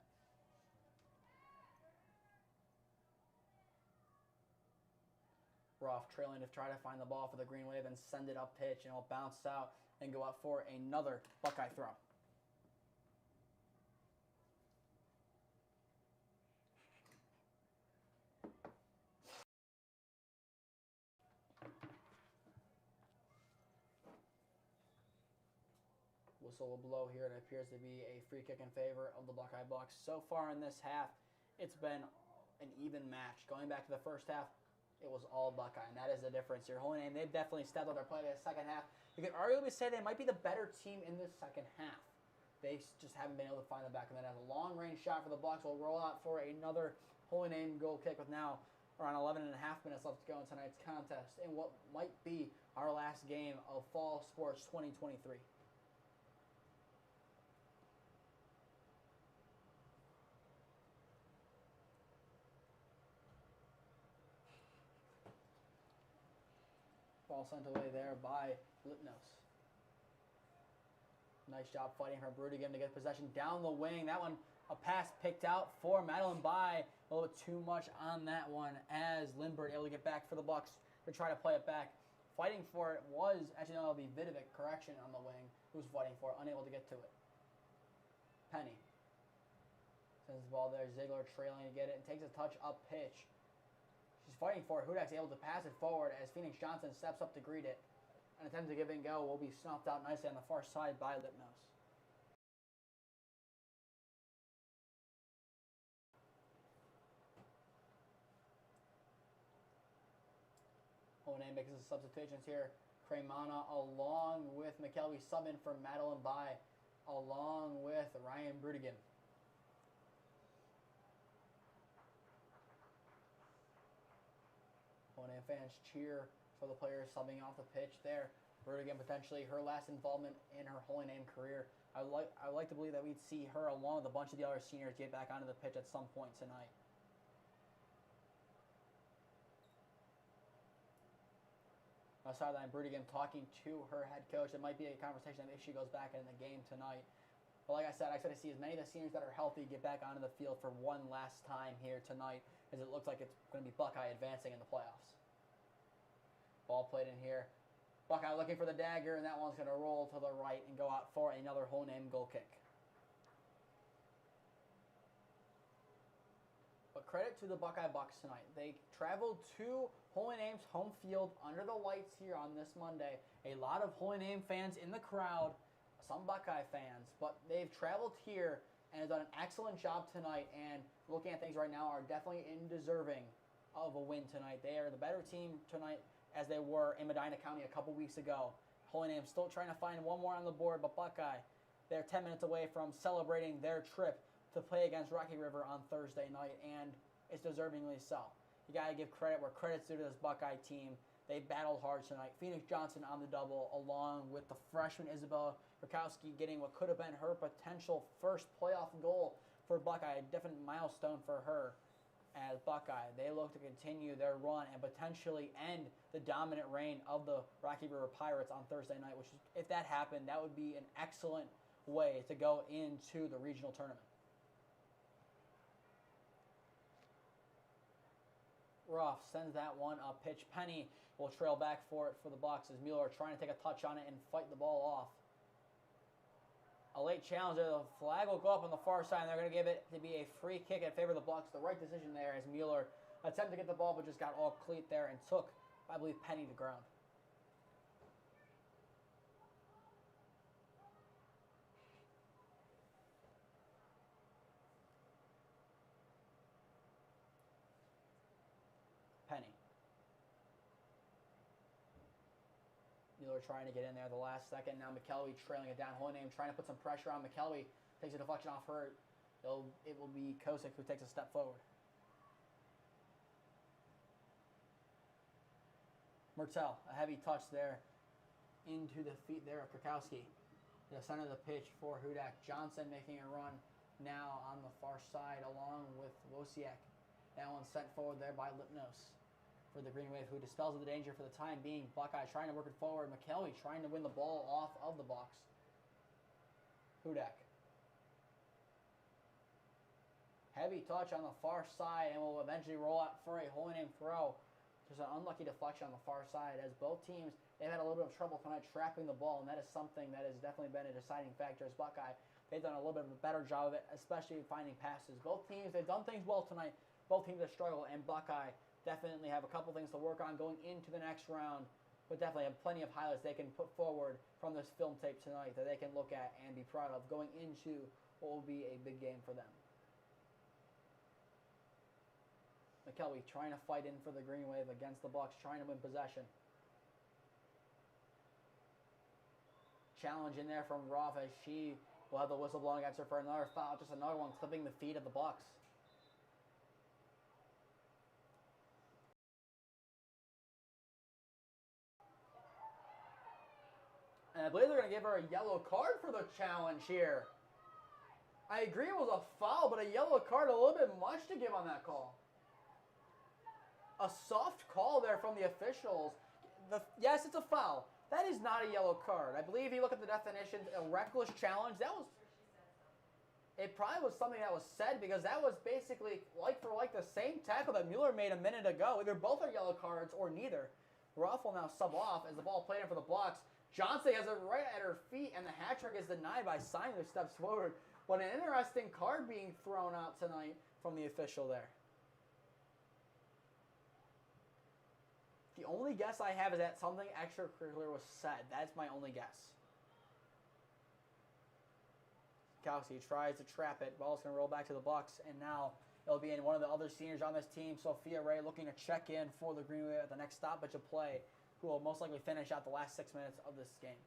Roth trailing to try to find the ball for the Green Wave and send it up pitch, and it'll bounce out and go up for another Buckeye throw. Whistle will blow here. It appears to be a free kick in favor of the Buckeye Bucks. So far in this half, it's been an even match. Going back to the first half, it was all Buckeye, and that is the difference here. Holy Name, they've definitely stepped up their play in the second half. You could arguably say they might be the better team in this second half. They just haven't been able to find the back of the net. A long-range shot for the Bucks will roll out for another Holy Name goal kick with now around 11 and a half minutes left to go in tonight's contest in what might be our last game of Fall Sports 2023. Ball sent away there by Litnos. Nice job fighting for Brudigan to get possession down the wing. That one, a pass picked out for Madeline By. A little bit too much on that one as Lindbergh able to get back for the Bucks to try to play it back. Fighting for it was, actually no, it'll be Vidovic, correction, on the wing, who's fighting for it, unable to get to it. Penny sends the ball there. Ziegler trailing to get it and takes a touch up pitch. She's fighting for it. Hudak's able to pass it forward as Phoenix Johnson steps up to greet it. An attempt to give and go will be snuffed out nicely on the far side by Lipnos. Holy Name makes his substitutions here. Cremona along with McKelvey subbing for Madeline By, along with Ryan Brudigan. Holy Name fans cheer for the players subbing off the pitch there. Brudigan potentially her last involvement in her Holy Name career. I would like to believe that we'd see her along with a bunch of the other seniors get back onto the pitch at some point tonight. sideline Brudigam talking to her head coach. It might be a conversation if she goes back in the game tonight. But like I said, I expect to see as many of the seniors that are healthy get back onto the field for one last time here tonight, as it looks like it's going to be Buckeye advancing in the playoffs. Ball played in here. Buckeye looking for the dagger, and that one's going to roll to the right and go out for another whole name goal kick. But credit to the Buckeye Bucks tonight. They traveled to Holy Name's home field under the lights here on this Monday. A lot of Holy Name fans in the crowd, some Buckeye fans, but they've traveled here and have done an excellent job tonight, and looking at things right now are definitely deserving of a win tonight. They are the better team tonight as they were in Medina County a couple weeks ago. Holy Name still trying to find one more on the board, but Buckeye, they're 10 minutes away from celebrating their trip to play against Rocky River on Thursday night, and it's deservingly so. You got to give credit where credit's due to this Buckeye team. They battled hard tonight. Phoenix Johnson on the double, along with the freshman Isabella Rakowski getting what could have been her potential first playoff goal for Buckeye. A definite milestone for her as Buckeye. They look to continue their run and potentially end the dominant reign of the Rocky River Pirates on Thursday night, which is, if that happened, that would be an excellent way to go into the regional tournament. Ruff sends that one up pitch. Penny will trail back for it for the Bucks as Mueller trying to take a touch on it and fight the ball off. A late challenge. The flag will go up on the far side, and they're going to give it to be a free kick in favor of the Bucks. The right decision there as Mueller attempted to get the ball, but just got all cleat there and took, I believe, Penny to ground. Penny. Mueller trying to get in there the last second. Now McKelvey trailing it down. Holy Name trying to put some pressure on McKelvey. Takes a deflection off her. It will be Kosick who takes a step forward. Mertel, a heavy touch there into the feet there of Krakowski. The center of the pitch for Hudak. Johnson making a run now on the far side along with Wosiak. That one sent forward there by Lipnos for the Green Wave, who dispels of the danger for the time being. Buckeye trying to work it forward. McKelvey trying to win the ball off of the box. Hudak. Heavy touch on the far side and will eventually roll out for a Holy Name throw. Just an unlucky deflection on the far side as both teams, they've had a little bit of trouble tonight trapping the ball, and that is something that has definitely been a deciding factor as Buckeye. They've done a little bit of a better job of it, especially finding passes. Both teams, they've done things well tonight. Both teams have struggled, and Buckeye definitely have a couple things to work on going into the next round, but definitely have plenty of highlights they can put forward from this film tape tonight that they can look at and be proud of going into what will be a big game for them. McKelvey trying to fight in for the Green Wave against the Bucks, trying to win possession. Challenge in there from Roth as she will have the whistle blown against her for another foul. Just another one clipping the feet of the Bucks. And I believe they're going to give her a yellow card for the challenge here. I agree it was a foul, but a yellow card, a little bit much to give on that call. A soft call there from the officials. Yes, it's a foul. That is not a yellow card. I believe you look at the definitions, a reckless challenge. It probably was something that was said because that was basically like for like the same tackle that Mueller made a minute ago. Either both are yellow cards or neither. Ruff will now sub off as the ball played in for the Bucks. Johnson has it right at her feet, and the hat trick is denied by Simon, who steps forward. But an interesting card being thrown out tonight from the official there. The only guess I have is that something extracurricular was said. That's my only guess. Kowski tries to trap it. Ball's going to roll back to the Bucks, and now it'll be in one of the other seniors on this team, Sophia Ray, looking to check in for the Green Wave at the next stoppage of play, who will most likely finish out the last 6 minutes of this game.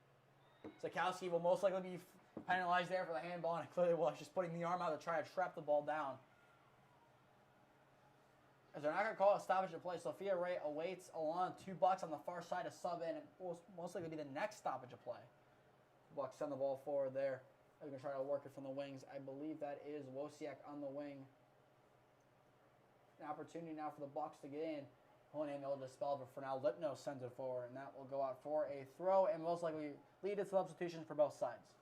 Zakowski will most likely be penalized there for the handball, and it clearly was, just putting the arm out to try to trap the ball down. As they're not going to call a stoppage of play, Sophia Ray awaits along 2 Bucks on the far side to sub in, and will most likely be the next stoppage of play. Bucks send the ball forward there. They're going to try to work it from the wings. I believe that is Wosiak on the wing. An opportunity now for the Bucks to get in. Holy name able to dispel, but for now, Lipno sends it forward, and that will go out for a throw, and most likely lead to substitutions for both sides.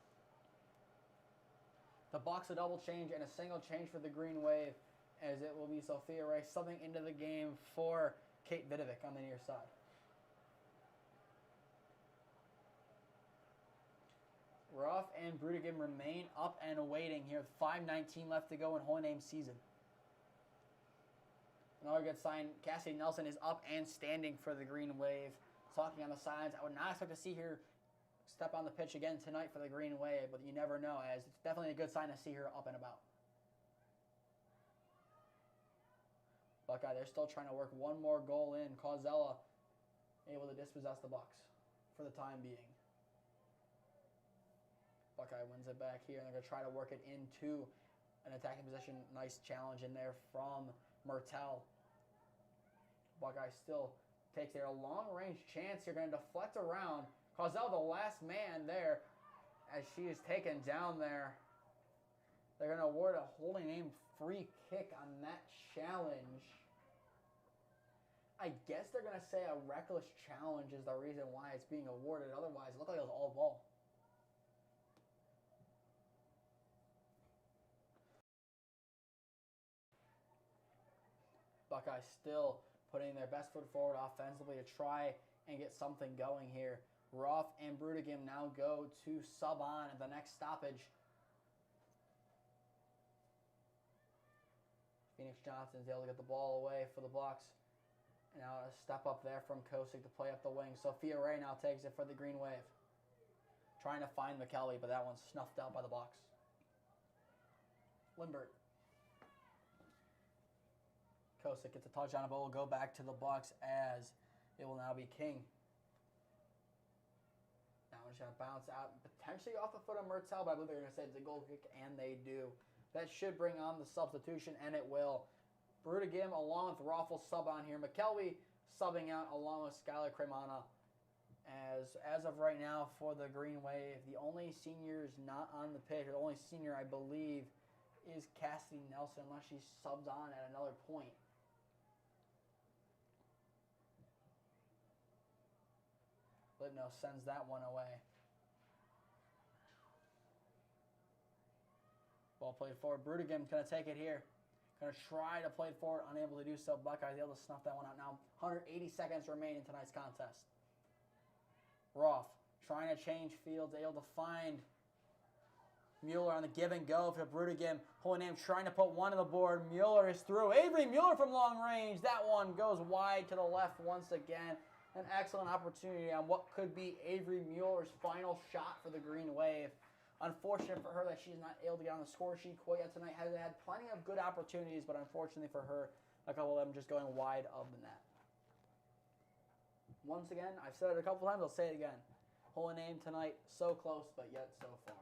The Bucks a double change and a single change for the Green Wave, as it will be Sophia Ray subbing into the game for Kate Vidovic on the near side. Ruff and Brudigam remain up and waiting here with 5:19 left to go in Holy Name season. Another good sign, Cassidy Nelson is up and standing for the Green Wave. Talking on the sides, I would not expect to see her step on the pitch again tonight for the Green Wave, but you never know, as it's definitely a good sign to see her up and about. Buckeye, they're still trying to work one more goal in. Causella able to dispossess the Bucks for the time being. Buckeye wins it back here, and they're going to try to work it into an attacking position. Nice challenge in there from Mertel. Buckeye still takes their long-range chance here, going to deflect around. Causella, the last man there, as she is taken down there. They're going to award a holding name free kick on that challenge. I guess they're going to say a reckless challenge is the reason why it's being awarded. Otherwise, it looked like it was all ball. Buckeye still putting their best foot forward offensively to try and get something going here. Ruff and Brudigam now go to sub on at the next stoppage. Phoenix Johnson's able to get the ball away for the Bucks. And now a step up there from Kosick to play up the wing. Sophia Ray now takes it for the Green Wave. Trying to find McKelvey, but that one's snuffed out by the Bucks. Limbert. Kosick gets a touchdown, but will go back to the Bucks as it will now be King. Now it's going to bounce out, potentially off the foot of Mertel, but I believe they're going to say it's a goal kick, and they do. That should bring on the substitution, and it will. Brudigam along with Roth will sub on here. McKelvey subbing out along with Skylar Cremona. As of right now for the Green Wave, the only senior is not on the pitch. The only senior, I believe, is Cassidy Nelson, unless she subs on at another point. Lipno sends that one away. Ball played forward. Brudigam's going to take it here. Going to try to play it forward. Unable to do so. Buckeyes able to snuff that one out now. 180 seconds remain in tonight's contest. Roth trying to change fields. Able to find Mueller on the give and go for Brudigam. Holy name trying to put one on the board. Mueller is through. Avery Mueller from long range. That one goes wide to the left once again. An excellent opportunity on what could be Avery Mueller's final shot for the Green Wave. Unfortunate for her that she's not able to get on the score sheet quite yet tonight. Has had plenty of good opportunities, but unfortunately for her, a couple of them just going wide of the net. Once again, I've said it a couple times, I'll say it again. Holy name tonight, so close, but yet so far.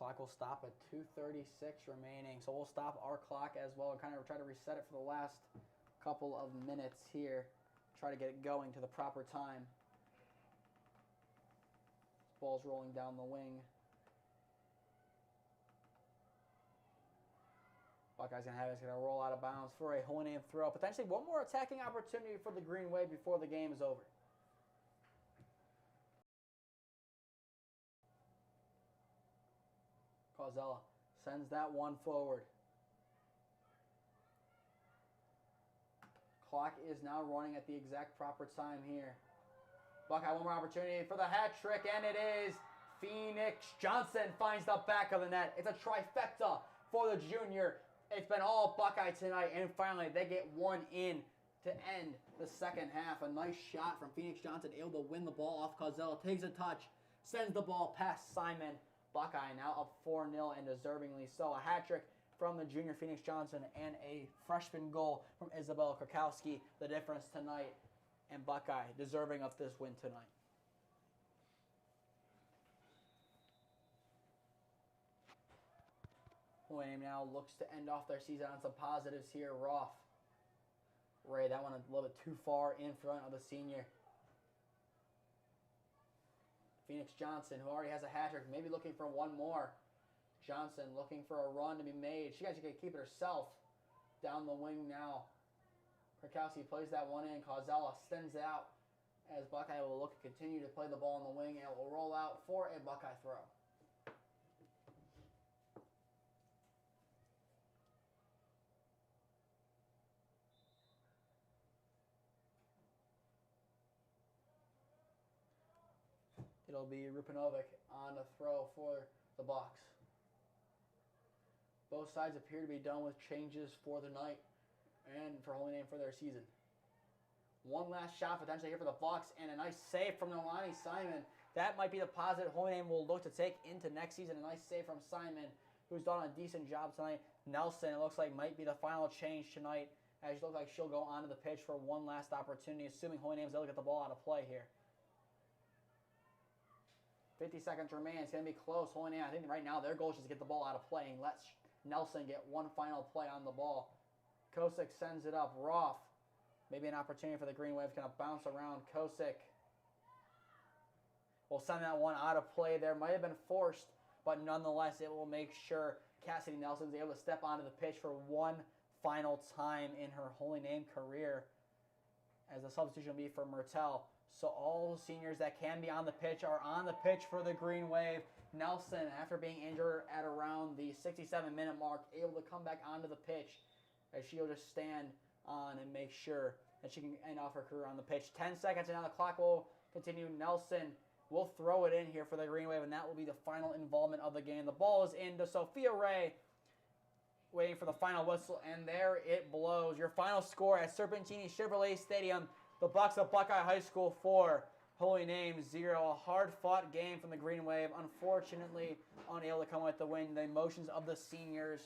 Clock will stop at 2:36 remaining, so we'll stop our clock as well and kind of try to reset it for the last couple of minutes here. Try to get it going to the proper time. Ball's rolling down the wing. Buckeyes gonna have it. It's gonna roll out of bounds for a Holy Name throw. Potentially one more attacking opportunity for the Green Wave before the game is over. Causella sends that one forward. Clock is now running at the exact proper time here. Buckeye, one more opportunity for the hat trick, and it is Phoenix Johnson finds the back of the net. It's a trifecta for the junior. It's been all Buckeye tonight, and finally they get one in to end the second half. A nice shot from Phoenix Johnson, able to win the ball off Causella, takes a touch, sends the ball past Simon. Buckeye now up 4-0 and deservingly so. A hat trick from the junior Phoenix Johnson and a freshman goal from Isabel Krakowski. The difference tonight, and Buckeye deserving of this win tonight. Wayne now looks to end off their season on some positives here. Roth. Ray, that one a little bit too far in front of the senior. Phoenix Johnson, who already has a hat trick, maybe looking for one more. Johnson looking for a run to be made. She actually can keep it herself. Down the wing now. Krakowski plays that one in. Kozella sends it out as Buckeye will look to continue to play the ball in the wing, and it will roll out for a Buckeye throw. It'll be Rupinovic on the throw for the Bucks. Both sides appear to be done with changes for the night and for Holy Name for their season. One last shot potentially here for the Bucks, and a nice save from Nolani Simon. That might be the positive Holy Name will look to take into next season. A nice save from Simon, who's done a decent job tonight. Nelson, it looks like, might be the final change tonight, as it looks like she'll go onto the pitch for one last opportunity, assuming Holy Name's able to get the ball out of play here. 50 seconds remain. It's going to be close. Holy Name, I think right now their goal is just to get the ball out of play and let Nelson get one final play on the ball. Kosick sends it up. Roth, maybe an opportunity for the Green Wave. Going to bounce around. Kosick will send that one out of play there. Might have been forced, but nonetheless, it will make sure Cassidy Nelson's able to step onto the pitch for one final time in her Holy Name career, as the substitution will be for Mertel. So all seniors that can be on the pitch are on the pitch for the Green Wave. Nelson, after being injured at around the 67-minute mark, able to come back onto the pitch, as she'll just stand on and make sure that she can end off her career on the pitch. 10 seconds and now the clock will continue. Nelson will throw it in here for the Green Wave, and that will be the final involvement of the game. The ball is into Sophia Ray, waiting for the final whistle, and there it blows. Your final score at Serpentini Chevrolet Stadium: the Bucks of Buckeye High School 4, Holy Name 0. A hard-fought game from the Green Wave. Unfortunately, unable to come with the win. The emotions of the seniors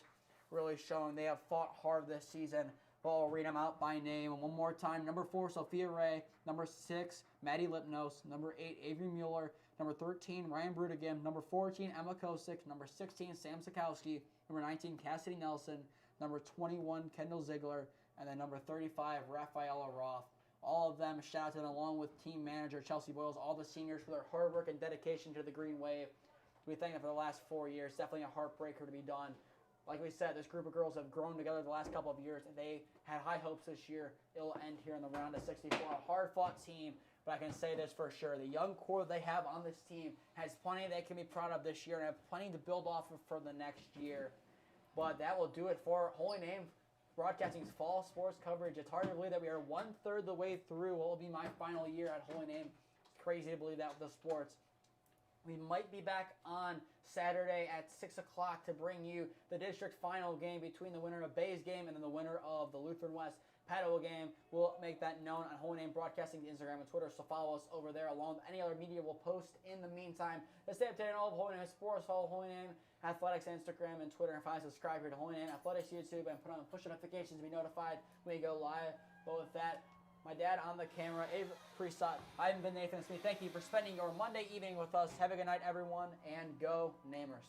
really showing. They have fought hard this season. But I'll read them out by name. And one more time: number 4, Sophia Ray. Number 6, Maddie Lipnos. Number 8, Avery Mueller. Number 13, Ryan Brudegam. Number 14, Emma Kosick. Number 16, Sam Sikowski. Number 19, Cassidy Nelson. Number 21, Kendall Ziegler. And then number 35, Rafaela Roth. All of them shouted, along with team manager Chelsea Boyles, all the seniors for their hard work and dedication to the Green Wave. We thank them for the last 4 years. Definitely a heartbreaker to be done. Like we said, this group of girls have grown together the last couple of years, and they had high hopes this year. It'll end here in the round of 64. A hard-fought team, but I can say this for sure. The young core they have on this team has plenty they can be proud of this year and have plenty to build off of for the next year. But that will do it for Holy Name Broadcasting's fall sports coverage. It's hard to believe that we are 1/3 the way through what will be my final year at Holy Name. It's crazy to believe that with the sports. We might be back on Saturday at 6 o'clock to bring you the district final game between the winner of Bay's game and then the winner of the Lutheran West Padua game. We'll make that known on Holy Name Broadcasting, Instagram and Twitter, so follow us over there along with any other media we'll post in the meantime. To stay up to date on all of Holy Name sports, follow Holy Name Athletics Instagram and Twitter, and finally subscribe here to Holy Name Athletics YouTube and put on push notifications to be notified when we go live. But with that, my dad on the camera, Abe Presott, I've been Nathan Smee. Thank you for spending your Monday evening with us. Have a good night, everyone, and go Namers.